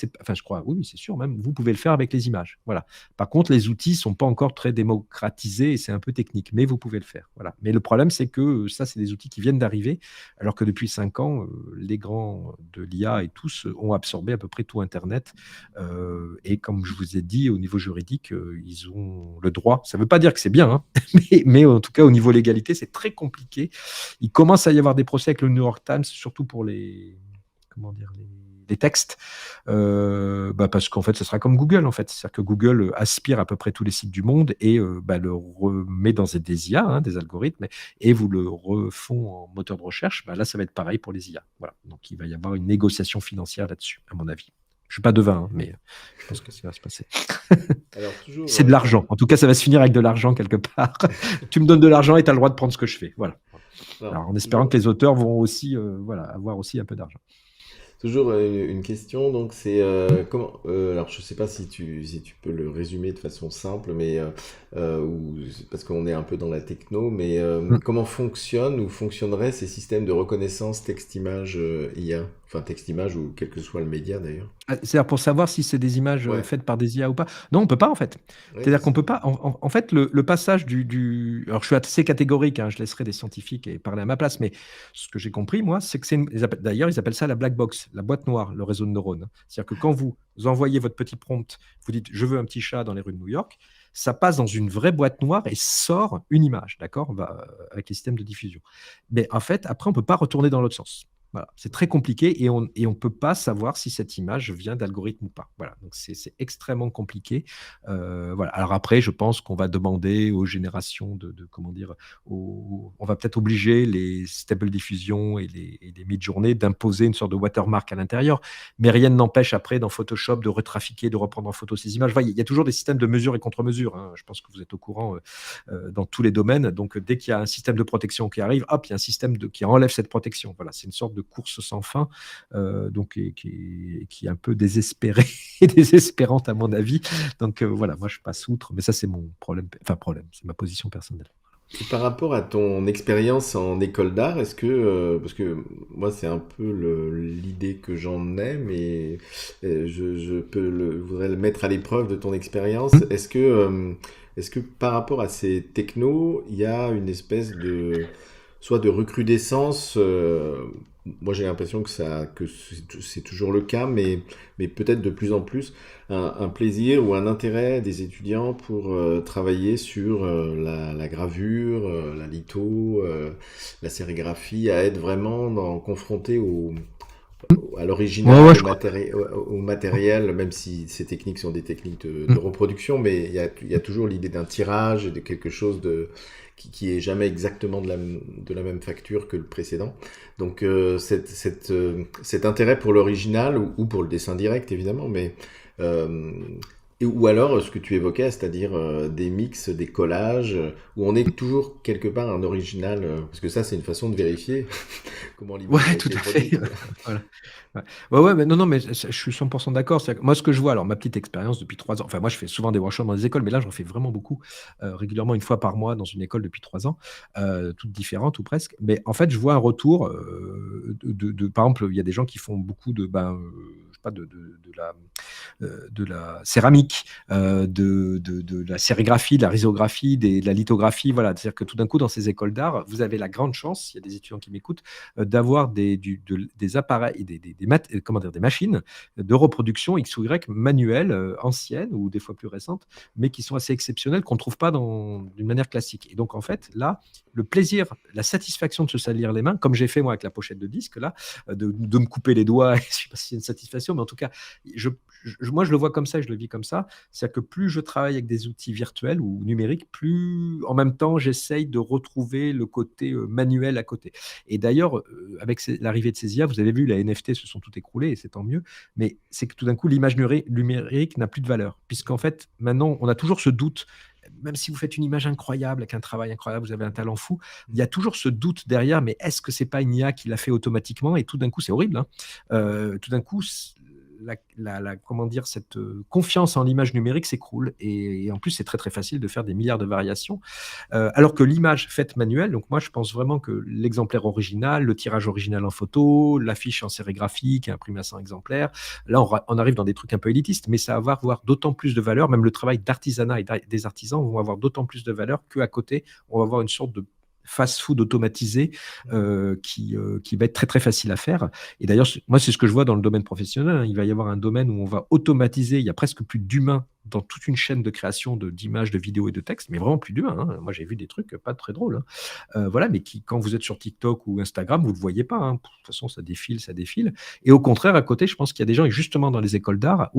oui, c'est sûr même, vous pouvez le faire avec les images. Voilà. Par contre, les outils ne sont pas encore très démocratisés et c'est un peu technique, mais vous pouvez le faire. Voilà. Mais le problème, c'est que ça, c'est des outils qui viennent d'arriver, alors que depuis 5 ans, les grands de l'IA et tous ont absorbé à peu près tout Internet. Et comme je vous ai dit, au niveau juridique, ils ont le droit. Ça ne veut pas dire que c'est bien, hein, mais en tout cas, au niveau légalité, c'est très compliqué. Il commence à y avoir des procès avec le New York Times, surtout pour les textes, parce qu'en fait, ce sera comme Google, en fait. C'est-à-dire que Google aspire à peu près tous les sites du monde et le remet dans des IA, hein, des algorithmes, et vous le refont en moteur de recherche. Là, ça va être pareil pour les IA. Voilà. Donc, il va y avoir une négociation financière là-dessus, à mon avis. Je ne suis pas devin, hein, mais je pense que ça va se passer. Alors, c'est de l'argent. En tout cas, ça va se finir avec de l'argent quelque part. Tu me donnes de l'argent et tu as le droit de prendre ce que je fais. Voilà. Alors, en espérant que les auteurs vont aussi avoir aussi un peu d'argent. Toujours une question, donc c'est comment. Alors je sais pas si tu peux le résumer de façon simple, mais parce qu'on est un peu dans la techno, mais comment fonctionnent ou fonctionneraient ces systèmes de reconnaissance texte-image IA, enfin texte-image ou quel que soit le média d'ailleurs. C'est-à-dire pour savoir si c'est des images faites par des IA ou pas. Non, on peut pas en fait. C'est-à-dire qu'on peut pas. En fait, le passage Alors, je suis assez catégorique. Hein, je laisserai des scientifiques parler à ma place. Mais ce que j'ai compris, moi, c'est que d'ailleurs, ils appellent ça la black box, la boîte noire, le réseau de neurones. C'est-à-dire que quand vous envoyez votre petit prompt, vous dites je veux un petit chat dans les rues de New York, ça passe dans une vraie boîte noire et sort une image, d'accord, avec les systèmes de diffusion. Mais en fait, après, on peut pas retourner dans l'autre sens. Voilà, c'est très compliqué et on peut pas savoir si cette image vient d'algorithme ou pas. Voilà, donc c'est extrêmement compliqué. Voilà. Alors après, je pense qu'on va demander aux générations comment dire, on va peut-être obliger les Stable Diffusion et les mid-journées d'imposer une sorte de watermark à l'intérieur, mais rien ne n'empêche après dans Photoshop de retrafiquer, de reprendre en photo ces images. Enfin, il y a toujours des systèmes de mesure et contre-mesure, hein. Je pense que vous êtes au courant dans tous les domaines. Donc, dès qu'il y a un système de protection qui arrive, hop, il y a un système qui enlève cette protection. Voilà, c'est une sorte de course sans fin, donc qui est un peu désespérée et désespérante à mon avis. Donc voilà, moi je passe outre, mais ça c'est mon problème, enfin problème, c'est ma position personnelle. Et par rapport à ton expérience en école d'art, est-ce que, parce que moi c'est un peu l'idée que j'en ai, mais je voudrais le mettre à l'épreuve de ton expérience. Hmm. Est-ce que par rapport à ces technos, il y a une espèce de, soit de recrudescence, moi j'ai l'impression que c'est toujours le cas, mais peut-être de plus en plus, un plaisir ou un intérêt des étudiants pour travailler sur la gravure, la litho, la sérigraphie, à être vraiment confronté à Ouais, ouais, l'original, je crois. au matériel, même si ces techniques sont des techniques de Hmm. reproduction, mais il y a toujours l'idée d'un tirage et de quelque chose qui est jamais exactement de la même facture que le précédent. Donc cet intérêt pour l'original ou pour le dessin direct évidemment, mais euh, ou alors ce que tu évoquais, c'est-à-dire des mix, des collages, où on est toujours quelque part un original, parce que ça c'est une façon de vérifier comment l'image a Ouais, tout été à fait. produite. Voilà. Ouais. Ouais, ouais, mais non, non, mais je suis 100% d'accord. Moi, ce que je vois, alors ma petite expérience depuis 3 ans, enfin, moi, je fais souvent des workshops dans des écoles, mais là, j'en fais vraiment beaucoup, régulièrement, une fois par mois, dans une école depuis 3 ans, toutes différentes ou presque. Mais en fait, je vois un retour par exemple, il y a des gens qui font beaucoup je sais pas, de la céramique, de la sérigraphie, de la risographie, de la lithographie. Voilà. C'est-à-dire que tout d'un coup, dans ces écoles d'art, vous avez la grande chance, il y a des étudiants qui m'écoutent, d'avoir des appareils, comment dire, des machines de reproduction X ou Y manuelles, anciennes ou des fois plus récentes, mais qui sont assez exceptionnelles, qu'on ne trouve pas d'une manière classique. Et donc, en fait, là, le plaisir, la satisfaction de se salir les mains, comme j'ai fait moi avec la pochette de disque, là, de me couper les doigts, je ne sais pas si c'est une satisfaction, mais en tout cas, moi, je le vois comme ça et je le vis comme ça. C'est-à-dire que plus je travaille avec des outils virtuels ou numériques, plus en même temps, j'essaye de retrouver le côté manuel à côté. Et d'ailleurs, avec l'arrivée de ces IA, vous avez vu, les NFT se sont tout écroulés et c'est tant mieux. Mais c'est que tout d'un coup, l'image numérique n'a plus de valeur. Puisqu'en fait, maintenant, on a toujours ce doute. Même si vous faites une image incroyable, avec un travail incroyable, vous avez un talent fou, il y a toujours ce doute derrière, mais est-ce que c'est pas une IA qui l'a fait automatiquement? Et tout d'un coup, c'est horrible, hein. Tout d'un coup, comment dire, cette confiance en l'image numérique s'écroule. Et en plus, c'est très très facile de faire des milliards de variations. Alors que l'image faite manuelle, donc moi je pense vraiment que l'exemplaire original, le tirage original en photo, l'affiche en sérigraphie qui est imprimée à 100 exemplaires, là on arrive dans des trucs un peu élitistes, mais ça va avoir d'autant plus de valeur, même le travail d'artisanat et des artisans vont avoir d'autant plus de valeur qu'à côté, on va avoir une sorte de fast-food automatisé qui va être très très facile à faire. Et d'ailleurs, moi, c'est ce que je vois dans le domaine professionnel, hein. Il va y avoir un domaine où on va automatiser, il y a presque plus d'humains dans toute une chaîne de création d'images, de vidéos et de textes, mais vraiment plus d'humains, hein. Moi, j'ai vu des trucs pas très drôles, hein. Voilà, mais quand vous êtes sur TikTok ou Instagram, vous ne le voyez pas, hein. De toute façon, ça défile, ça défile. Et au contraire, à côté, je pense qu'il y a des gens, justement dans les écoles d'art,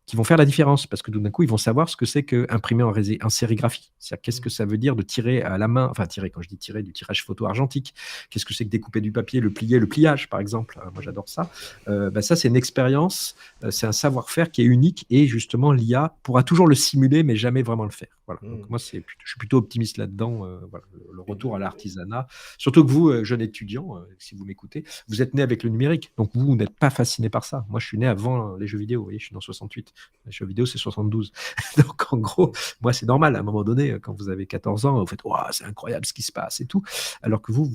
qui vont faire la différence, parce que tout d'un coup, ils vont savoir ce que c'est qu'imprimer en sérigraphie. C'est-à-dire, qu'est-ce que ça veut dire de tirer à la main, enfin tirer, quand je dis tirer, du tirage photo argentique. Qu'est-ce que c'est que découper du papier, le plier, le pliage, par exemple. Moi, j'adore ça. Ça, c'est une expérience, c'est un savoir-faire qui est unique, et justement, l'IA pourra toujours le simuler, mais jamais vraiment le faire. Voilà. Donc moi, je suis plutôt optimiste là-dedans. Voilà, le retour à l'artisanat. Surtout que vous, jeune étudiant, si vous m'écoutez, vous êtes né avec le numérique, donc vous n'êtes pas fasciné par ça. Moi, je suis né avant les jeux vidéo. Vous voyez, je suis dans 68. Les jeux vidéo, c'est 72. Donc en gros, moi, c'est normal. À un moment donné, quand vous avez 14 ans, vous faites, oh, c'est incroyable ce qui se passe et tout. Alors que vous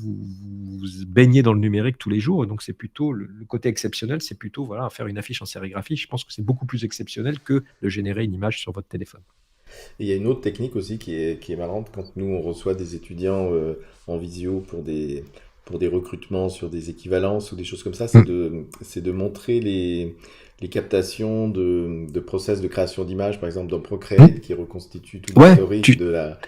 baignez dans le numérique tous les jours. Donc c'est plutôt le côté exceptionnel, c'est plutôt voilà, faire une affiche en sérigraphie. Je pense que c'est beaucoup plus exceptionnel que de générer une image sur votre téléphone. Et il y a une autre technique aussi qui est marrante quand nous on reçoit des étudiants en visio pour des recrutements sur des équivalences ou des choses comme ça, Mm. c'est de montrer les captations de process de création d'images, par exemple dans Mm. Procreate, qui reconstitue tout Ouais, l'historique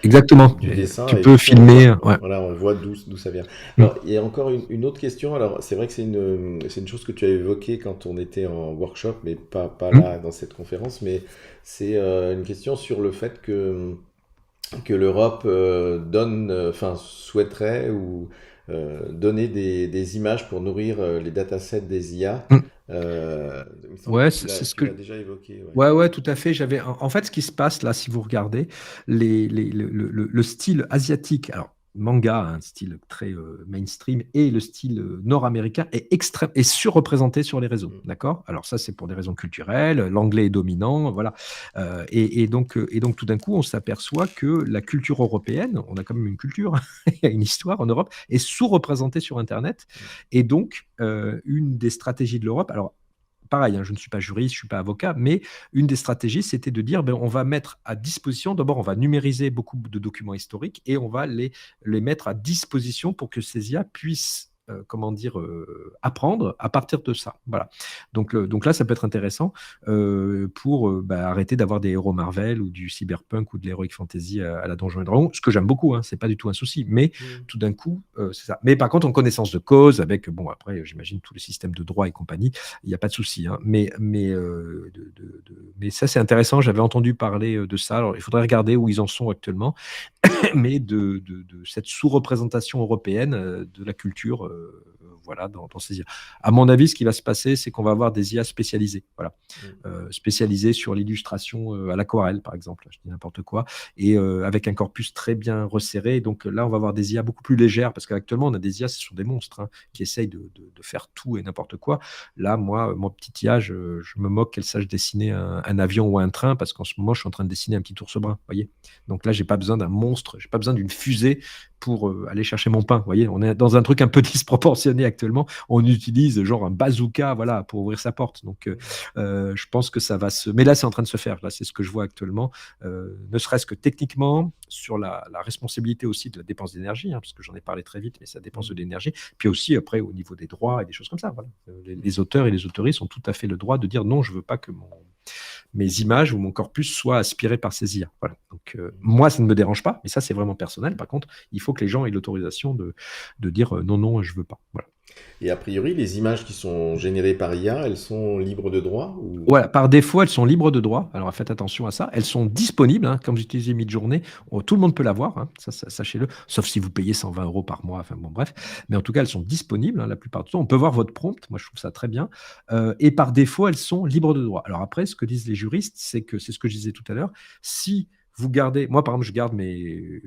exactement. du Et dessin, tu et peux du coup filmer. Ouais. voilà, on voit d'où ça vient. Mm. Alors, il y a encore une autre question. Alors, c'est vrai que c'est une chose que tu as évoquée quand on était en workshop, mais pas Mm. là dans cette conférence, mais c'est une question sur le fait que l'Europe enfin, souhaiterait ou donner des images pour nourrir les datasets des IA. Mm. Il me semble que Ouais, c'est ce tu l'as que. déjà évoqué. Ouais. Ouais, ouais, tout à fait. En fait, ce qui se passe là, si vous regardez, le style asiatique, alors manga, un style très mainstream, et le style nord-américain est surreprésenté sur les réseaux. Mm. D'accord? Alors ça, c'est pour des raisons culturelles. L'anglais est dominant, voilà. Et donc, tout d'un coup, on s'aperçoit que la culture européenne, on a quand même une culture, il y a une histoire en Europe, est sous-représentée sur Internet. Et donc, une des stratégies de l'Europe, alors pareil, hein, je ne suis pas juriste, je ne suis pas avocat, mais une des stratégies, c'était de dire, ben, on va mettre à disposition, d'abord, on va numériser beaucoup de documents historiques et on va les mettre à disposition pour que ces IA puissent comment dire, apprendre à partir de ça. Voilà. Donc là, ça peut être intéressant pour arrêter d'avoir des héros Marvel ou du cyberpunk ou de l'heroic fantasy à la Donjon et Dragon, ce que j'aime beaucoup, hein, c'est pas du tout un souci, mais Mm. tout d'un coup, c'est ça. Mais par contre, en connaissance de cause, avec, bon, après, j'imagine tous les systèmes de droit et compagnie, il n'y a pas de souci. Hein. Mais ça, c'est intéressant. J'avais entendu parler de ça. Alors, il faudrait regarder où ils en sont actuellement, mais de cette sous-représentation européenne de la culture. Voilà, dans ces IA. À mon avis, ce qui va se passer, c'est qu'on va avoir des IA spécialisées, voilà, Mm. spécialisées sur l'illustration à l'aquarelle, par exemple, je dis n'importe quoi, et avec un corpus très bien resserré. Donc là, on va avoir des IA beaucoup plus légères, parce qu'actuellement, on a des IA, ce sont des monstres hein, qui essayent de faire tout et n'importe quoi. Là, moi, mon petit IA, je me moque qu'elle sache dessiner un avion ou un train, parce qu'en ce moment, je suis en train de dessiner un petit ours brun, voyez. Donc là, j'ai pas besoin d'un monstre, j'ai pas besoin d'une fusée pour aller chercher mon pain. Vous voyez, on est dans un truc un peu disproportionné actuellement. On utilise genre un bazooka, voilà, pour ouvrir sa porte. Donc, je pense que ça va se. Mais là, c'est en train de se faire. Là, c'est ce que je vois actuellement. Ne serait-ce que techniquement, sur la responsabilité aussi de la dépense d'énergie, hein, parce que j'en ai parlé très vite, mais ça dépense de l'énergie. Puis aussi après au niveau des droits et des choses comme ça. Voilà. Les auteurs et les autoristes ont tout à fait le droit de dire non, je veux pas que mes images ou mon corpus soient aspirés par ces IA. Voilà. Donc, moi, ça ne me dérange pas, mais ça, c'est vraiment personnel. Par contre, il faut que les gens aient l'autorisation de dire non, non, je veux pas. Voilà. Et a priori, les images qui sont générées par IA, elles sont libres de droit ou... Voilà, par défaut, elles sont libres de droit. Alors faites attention à ça. Elles sont disponibles. Hein, comme j'utilisais Midjourney, tout le monde peut l'avoir. Hein, ça, sachez-le. Sauf si vous payez 120 € par mois. Enfin bon, bref. Mais en tout cas, elles sont disponibles hein, la plupart du temps. On peut voir votre prompt. Moi, je trouve ça très bien. Et par défaut, elles sont libres de droit. Alors après, ce que disent les juristes, c'est que c'est ce que je disais tout à l'heure. Si vous gardez, moi par exemple, je garde mes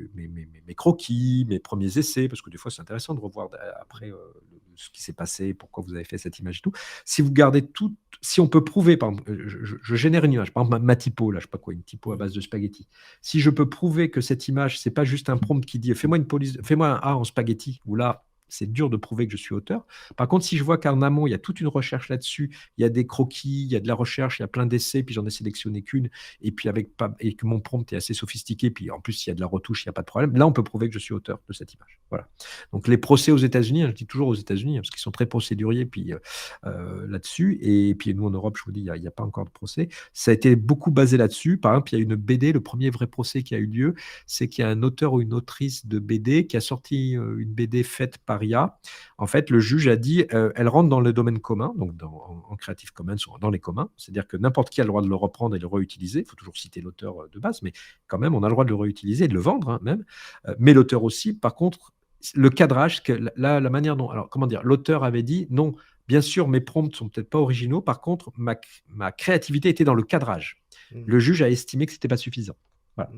croquis, mes premiers essais, parce que des fois c'est intéressant de revoir après ce qui s'est passé, pourquoi vous avez fait cette image et tout. Si vous gardez tout, si on peut prouver, par exemple, je génère une image, par exemple ma typo, là, je sais pas quoi, une typo à base de spaghetti. Si je peux prouver que cette image, c'est pas juste un prompt qui dit fais-moi un A en spaghetti, ou là, c'est dur de prouver que je suis auteur. Par contre, si je vois qu'en amont, il y a toute une recherche là-dessus, il y a des croquis, il y a de la recherche, il y a plein d'essais, puis j'en ai sélectionné qu'une, et puis et que mon prompt est assez sophistiqué, puis en plus, il y a de la retouche, il n'y a pas de problème, là, on peut prouver que je suis auteur de cette image. Voilà. Donc, les procès aux États-Unis, hein, je dis toujours aux États-Unis, hein, parce qu'ils sont très procéduriers puis, là-dessus, et puis nous, en Europe, je vous dis, il n'y a pas encore de procès. Ça a été beaucoup basé là-dessus. Par exemple, il y a une BD, le premier vrai procès qui a eu lieu, c'est qu'il y a un auteur ou une autrice de BD qui a sorti une BD faite par IA. En fait, le juge a dit elle rentre dans le domaine commun, donc en Creative Commons ou dans les communs, c'est-à-dire que n'importe qui a le droit de le reprendre et le réutiliser. Il faut toujours citer l'auteur de base, mais quand même, on a le droit de le réutiliser et de le vendre, hein, même. Mais l'auteur aussi, par contre, le cadrage, la manière dont. Alors, comment dire, l'auteur avait dit non, bien sûr, mes prompts sont peut-être pas originaux, par contre, ma créativité était dans le cadrage. Le juge a estimé que ce n'était pas suffisant. Voilà.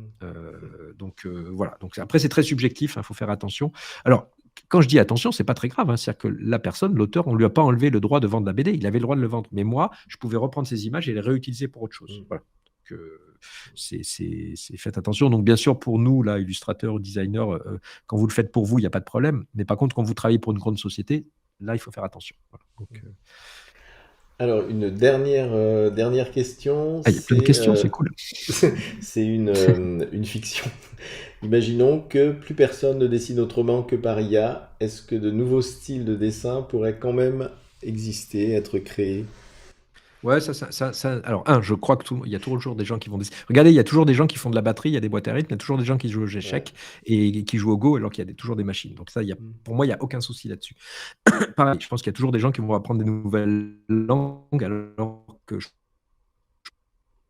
Voilà. Donc après, c'est très subjectif, il faut faire attention. Alors, quand je dis attention, c'est pas très grave. Hein. C'est-à-dire que la personne, l'auteur, on lui a pas enlevé le droit de vendre la BD. Il avait le droit de le vendre. Mais moi, je pouvais reprendre ces images et les réutiliser pour autre chose. Voilà. Donc, faites attention. Donc, bien sûr, pour nous, là, illustrateurs ou designers, quand vous le faites pour vous, il n'y a pas de problème. Mais par contre, quand vous travaillez pour une grande société, là, il faut faire attention. Voilà. Donc, Alors, une dernière question, Ah, il y a plein de questions, c'est cool. c'est une fiction. Imaginons que plus personne ne dessine autrement que par IA. Est-ce que de nouveaux styles de dessin pourraient quand même exister, être créés? Ouais, alors, je crois que il y a toujours des gens qui vont regardez, il y a toujours des gens qui font de la batterie, il y a des boîtes à rythme, il y a toujours des gens qui jouent aux Ouais. échecs et qui jouent au Go, alors qu'il y a toujours des machines. Donc ça, Mm. pour moi, il y a aucun souci là-dessus. Pareil, je pense qu'il y a toujours des gens qui vont apprendre des nouvelles langues, alors que je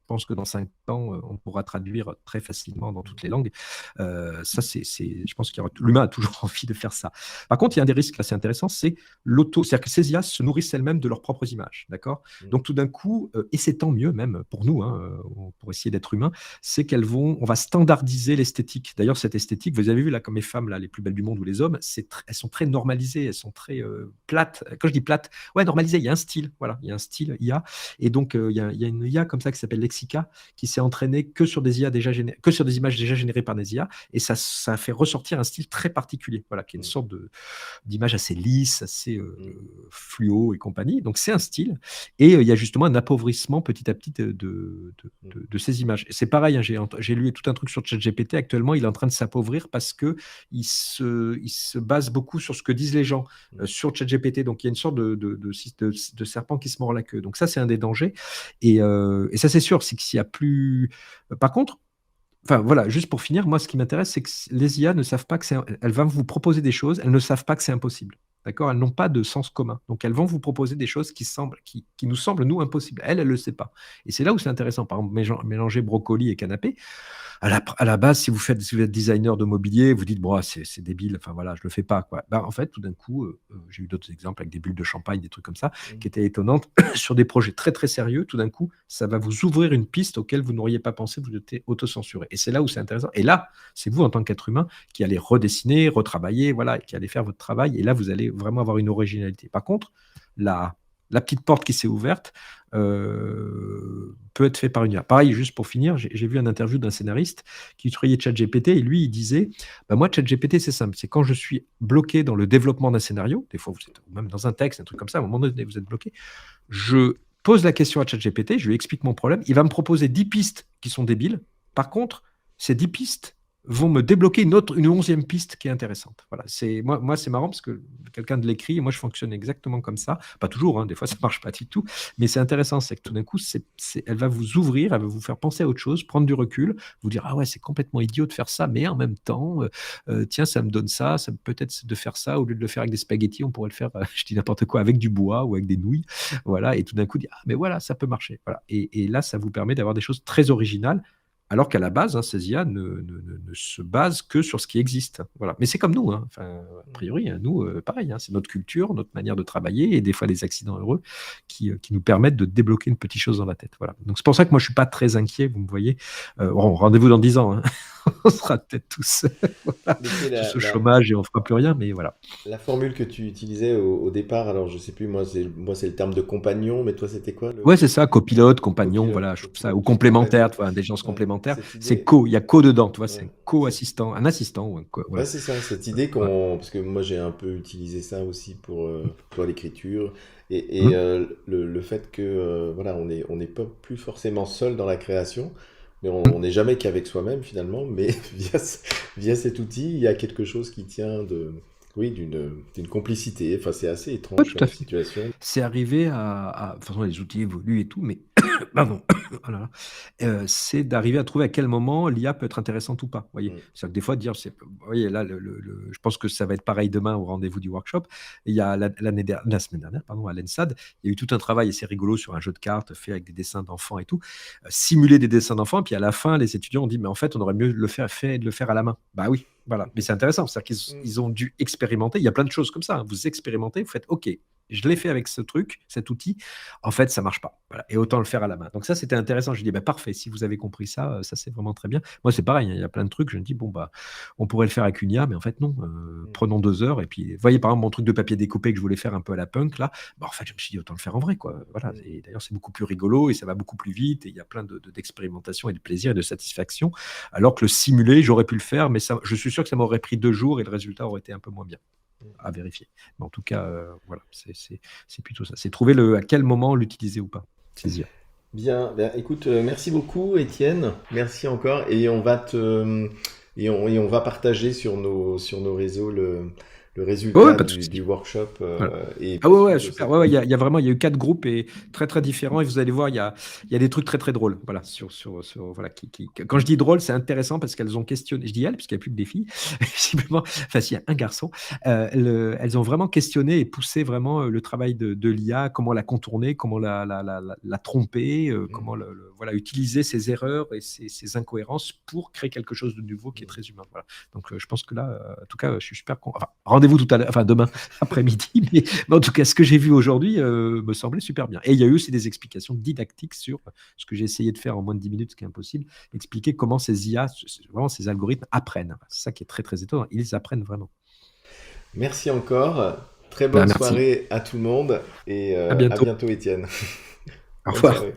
pense que dans 5 ans, on pourra traduire très facilement dans toutes les langues. Ça, je pense que l'humain a toujours envie de faire ça. Par contre, il y a un des risques assez intéressants, c'est c'est-à-dire que ces IA se nourrissent elles-mêmes de leurs propres images, d'accord? Mm. Donc tout d'un coup, et c'est tant mieux même pour nous, hein, pour essayer d'être humain, c'est on va standardiser l'esthétique. D'ailleurs, cette esthétique, vous avez vu là, comme les femmes là, les plus belles du monde ou les hommes, elles sont très normalisées, elles sont très plates. Quand je dis plates, ouais, normalisées, il y a un style, voilà, il y a un style IA. Et donc, il y a une IA comme ça qui s'appelle Lexica, qui s'est entraînée que sur des IA que sur des images déjà générées par des IA, et ça fait ressortir un style très particulier, voilà, qui est une Mm. sorte d'image assez lisse, assez Mm. fluo et compagnie. Donc c'est un style, et il y a justement un appauvrissement petit à petit Mm. de ces images. Et c'est pareil, hein, j'ai lu tout un truc sur ChatGPT. Actuellement, il est en train de s'appauvrir parce que il se base beaucoup sur ce que disent les gens Mm. sur ChatGPT. Donc il y a une sorte de serpent qui se mord la queue. Donc ça, c'est un des dangers. Et ça, c'est sûr, c'est que s'il y a plus. Par contre, enfin voilà, juste pour finir, moi, ce qui m'intéresse, c'est que les IA ne savent pas que elles vont vous proposer des choses, elles ne savent pas que c'est impossible. D'accord? Elles n'ont pas de sens commun. Donc, elles vont vous proposer des choses qui nous semblent, nous, impossibles. Elle ne le sait pas. Et c'est là où c'est intéressant. Par exemple, mélanger brocoli et canapé. À la base, si vous êtes designer de mobilier, vous dites, bon, c'est débile, enfin voilà, je le fais pas, quoi. Ben, en fait, tout d'un coup, j'ai eu d'autres exemples avec des bulles de champagne, des trucs comme ça, qui Mm. étaient étonnantes sur des projets très très sérieux. Tout d'un coup, ça va vous ouvrir une piste auquel vous n'auriez pas pensé, vous étiez autocensuré. Et c'est là où c'est intéressant. Et là, c'est vous, en tant qu'être humain, qui allez redessiner, retravailler, voilà, et qui allez faire votre travail. Et là, vous allez vraiment avoir une originalité. Par contre, la, la petite porte qui s'est ouverte peut être faite par une IA. Pareil, juste pour finir, j'ai vu un interview d'un scénariste qui utilisait ChatGPT, et lui, il disait, bah, moi, ChatGPT, c'est simple, c'est quand je suis bloqué dans le développement d'un scénario, des fois, vous êtes même dans un texte, un truc comme ça, à un moment donné, vous êtes bloqué, je pose la question à ChatGPT, je lui explique mon problème, il va me proposer 10 pistes qui sont débiles. Par contre, ces 10 pistes vont me débloquer une 11e piste qui est intéressante. Voilà, moi c'est marrant parce que quelqu'un de l'écrit, et moi je fonctionne exactement comme ça. Pas toujours, hein, des fois ça marche pas du tout, mais c'est intéressant, c'est que tout d'un coup, elle va vous ouvrir, elle va vous faire penser à autre chose, prendre du recul, vous dire ah ouais, c'est complètement idiot de faire ça, mais en même temps, tiens, ça me donne ça peut-être de faire ça, au lieu de le faire avec des spaghettis, on pourrait le faire, je dis n'importe quoi, avec du bois ou avec des nouilles, voilà, et tout d'un coup, dire ah mais voilà, ça peut marcher, voilà, et là, ça vous permet d'avoir des choses très originales, alors qu'à la base, hein, ces IA ne se basent que sur ce qui existe. Voilà. Mais c'est comme nous, hein. Enfin, a priori, hein, nous, pareil, hein, c'est notre culture, notre manière de travailler, et des fois des accidents heureux qui nous permettent de débloquer une petite chose dans la tête. Voilà. Donc c'est pour ça que moi, je ne suis pas très inquiet, vous me voyez. Bon, rendez-vous dans 10 ans. Hein. On sera peut-être tous voilà, Mais tous au chômage et on ne fera plus rien, mais voilà. la formule que tu utilisais au départ, alors je sais plus, moi c'est le terme de compagnon, mais toi c'était quoi Ouais, c'est ça, copilote, compagnon, copilote, voilà, je trouve ça, ou copilote, je trouve complémentaire, tu vois, intelligence ouais, complémentaire. cette C'est idée, il y a co dedans, tu vois, c'est ouais, un co-assistant, un assistant, ouais, voilà. c'est ça, cette idée Ouais. parce que moi j'ai un peu utilisé ça aussi pour l'écriture, et Mmh. le fait que voilà, on n'est pas plus forcément seul dans la création, mais on Mmh. n'est jamais qu'avec soi-même finalement, mais via cet outil, il y a quelque chose qui tient oui, d'une complicité. Enfin, c'est assez Ouais, étrange tout à comme fait. situation. C'est arrivé de toute façon, les outils évoluent et tout, mais pardon, oh là là, c'est d'arriver à trouver à quel moment l'IA peut être intéressante ou pas, vous voyez? Mm, C'est-à-dire que des fois dire vous voyez là je pense que ça va être pareil demain au rendez-vous du workshop. Il y a la semaine dernière, pardon, à l'ENSAD, il y a eu tout un travail assez rigolo sur un jeu de cartes fait avec des dessins d'enfants et tout, simuler des dessins d'enfants, puis à la fin, les étudiants ont dit: «Mais en fait, on aurait mieux de le faire à la main». Bah oui, voilà, mais c'est intéressant, c'est-à-dire qu'ils mm, ils ont dû expérimenter. Il y a plein de choses comme ça, hein. Vous expérimentez, vous faites: «OK, je l'ai fait avec ce truc, cet outil, en fait, ça marche pas. Voilà. Et autant le faire à la main. Donc ça, c'était intéressant. Je dis, bah, parfait, si vous avez compris ça, ça c'est vraiment très bien. Moi, c'est pareil, hein, il y a plein de trucs, je me dis, bon, bah, on pourrait le faire avec une IA, mais en fait, non. mm, Prenons 2 heures. Et puis, vous voyez, par exemple, mon truc de papier découpé que je voulais faire un peu à la punk, là, bah, en fait, je me suis dit, autant le faire en vrai, quoi. Voilà. mm. Et d'ailleurs, c'est beaucoup plus rigolo et ça va beaucoup plus vite. Et il y a plein d'expérimentation et de plaisir et de satisfaction. Alors que le simulé, j'aurais pu le faire, mais ça, je suis sûr que ça m'aurait pris 2 jours et le résultat aurait été un peu moins bien. à vérifier. Mais en tout cas, voilà, c'est plutôt ça. C'est trouver à quel moment l'utiliser ou pas. C'est IA. Bien, ben, écoute, merci beaucoup Étienne, merci encore et on va partager sur nos réseaux le Ouais, ouais, résultat pas de souci. du workshop Voilà. et Ah ouais, ouais, poursuivre de super. cette Ouais, ouais, manière. il y a eu 4 groupes et très très différents. Et vous allez voir, il y a des trucs très très drôles. Voilà, voilà, quand je dis drôle, c'est intéressant parce qu'elles ont questionné. Je dis elles, puisqu'il n'y a plus que des filles, visiblement. Enfin, s'il y a un garçon, elles ont vraiment questionné et poussé vraiment le travail de l'IA, comment la contourner, comment la tromper, comment Mhm. voilà, utiliser ses erreurs et ses incohérences pour créer quelque chose de nouveau qui est très humain. Voilà. Donc, je pense que là, en tout cas, je suis super content. Enfin, rendez-vous tout à l'heure, enfin demain après-midi, mais en tout cas, ce que j'ai vu aujourd'hui me semblait super bien. Et il y a eu aussi des explications didactiques sur ce que j'ai essayé de faire en moins de 10 minutes, ce qui est impossible, expliquer comment ces IA, vraiment ces algorithmes apprennent. C'est ça qui est très très étonnant. Ils apprennent vraiment. Merci encore, très Ben, bonne merci. soirée à tout le monde et À à bientôt. bientôt Étienne. Au Bonne revoir. soirée.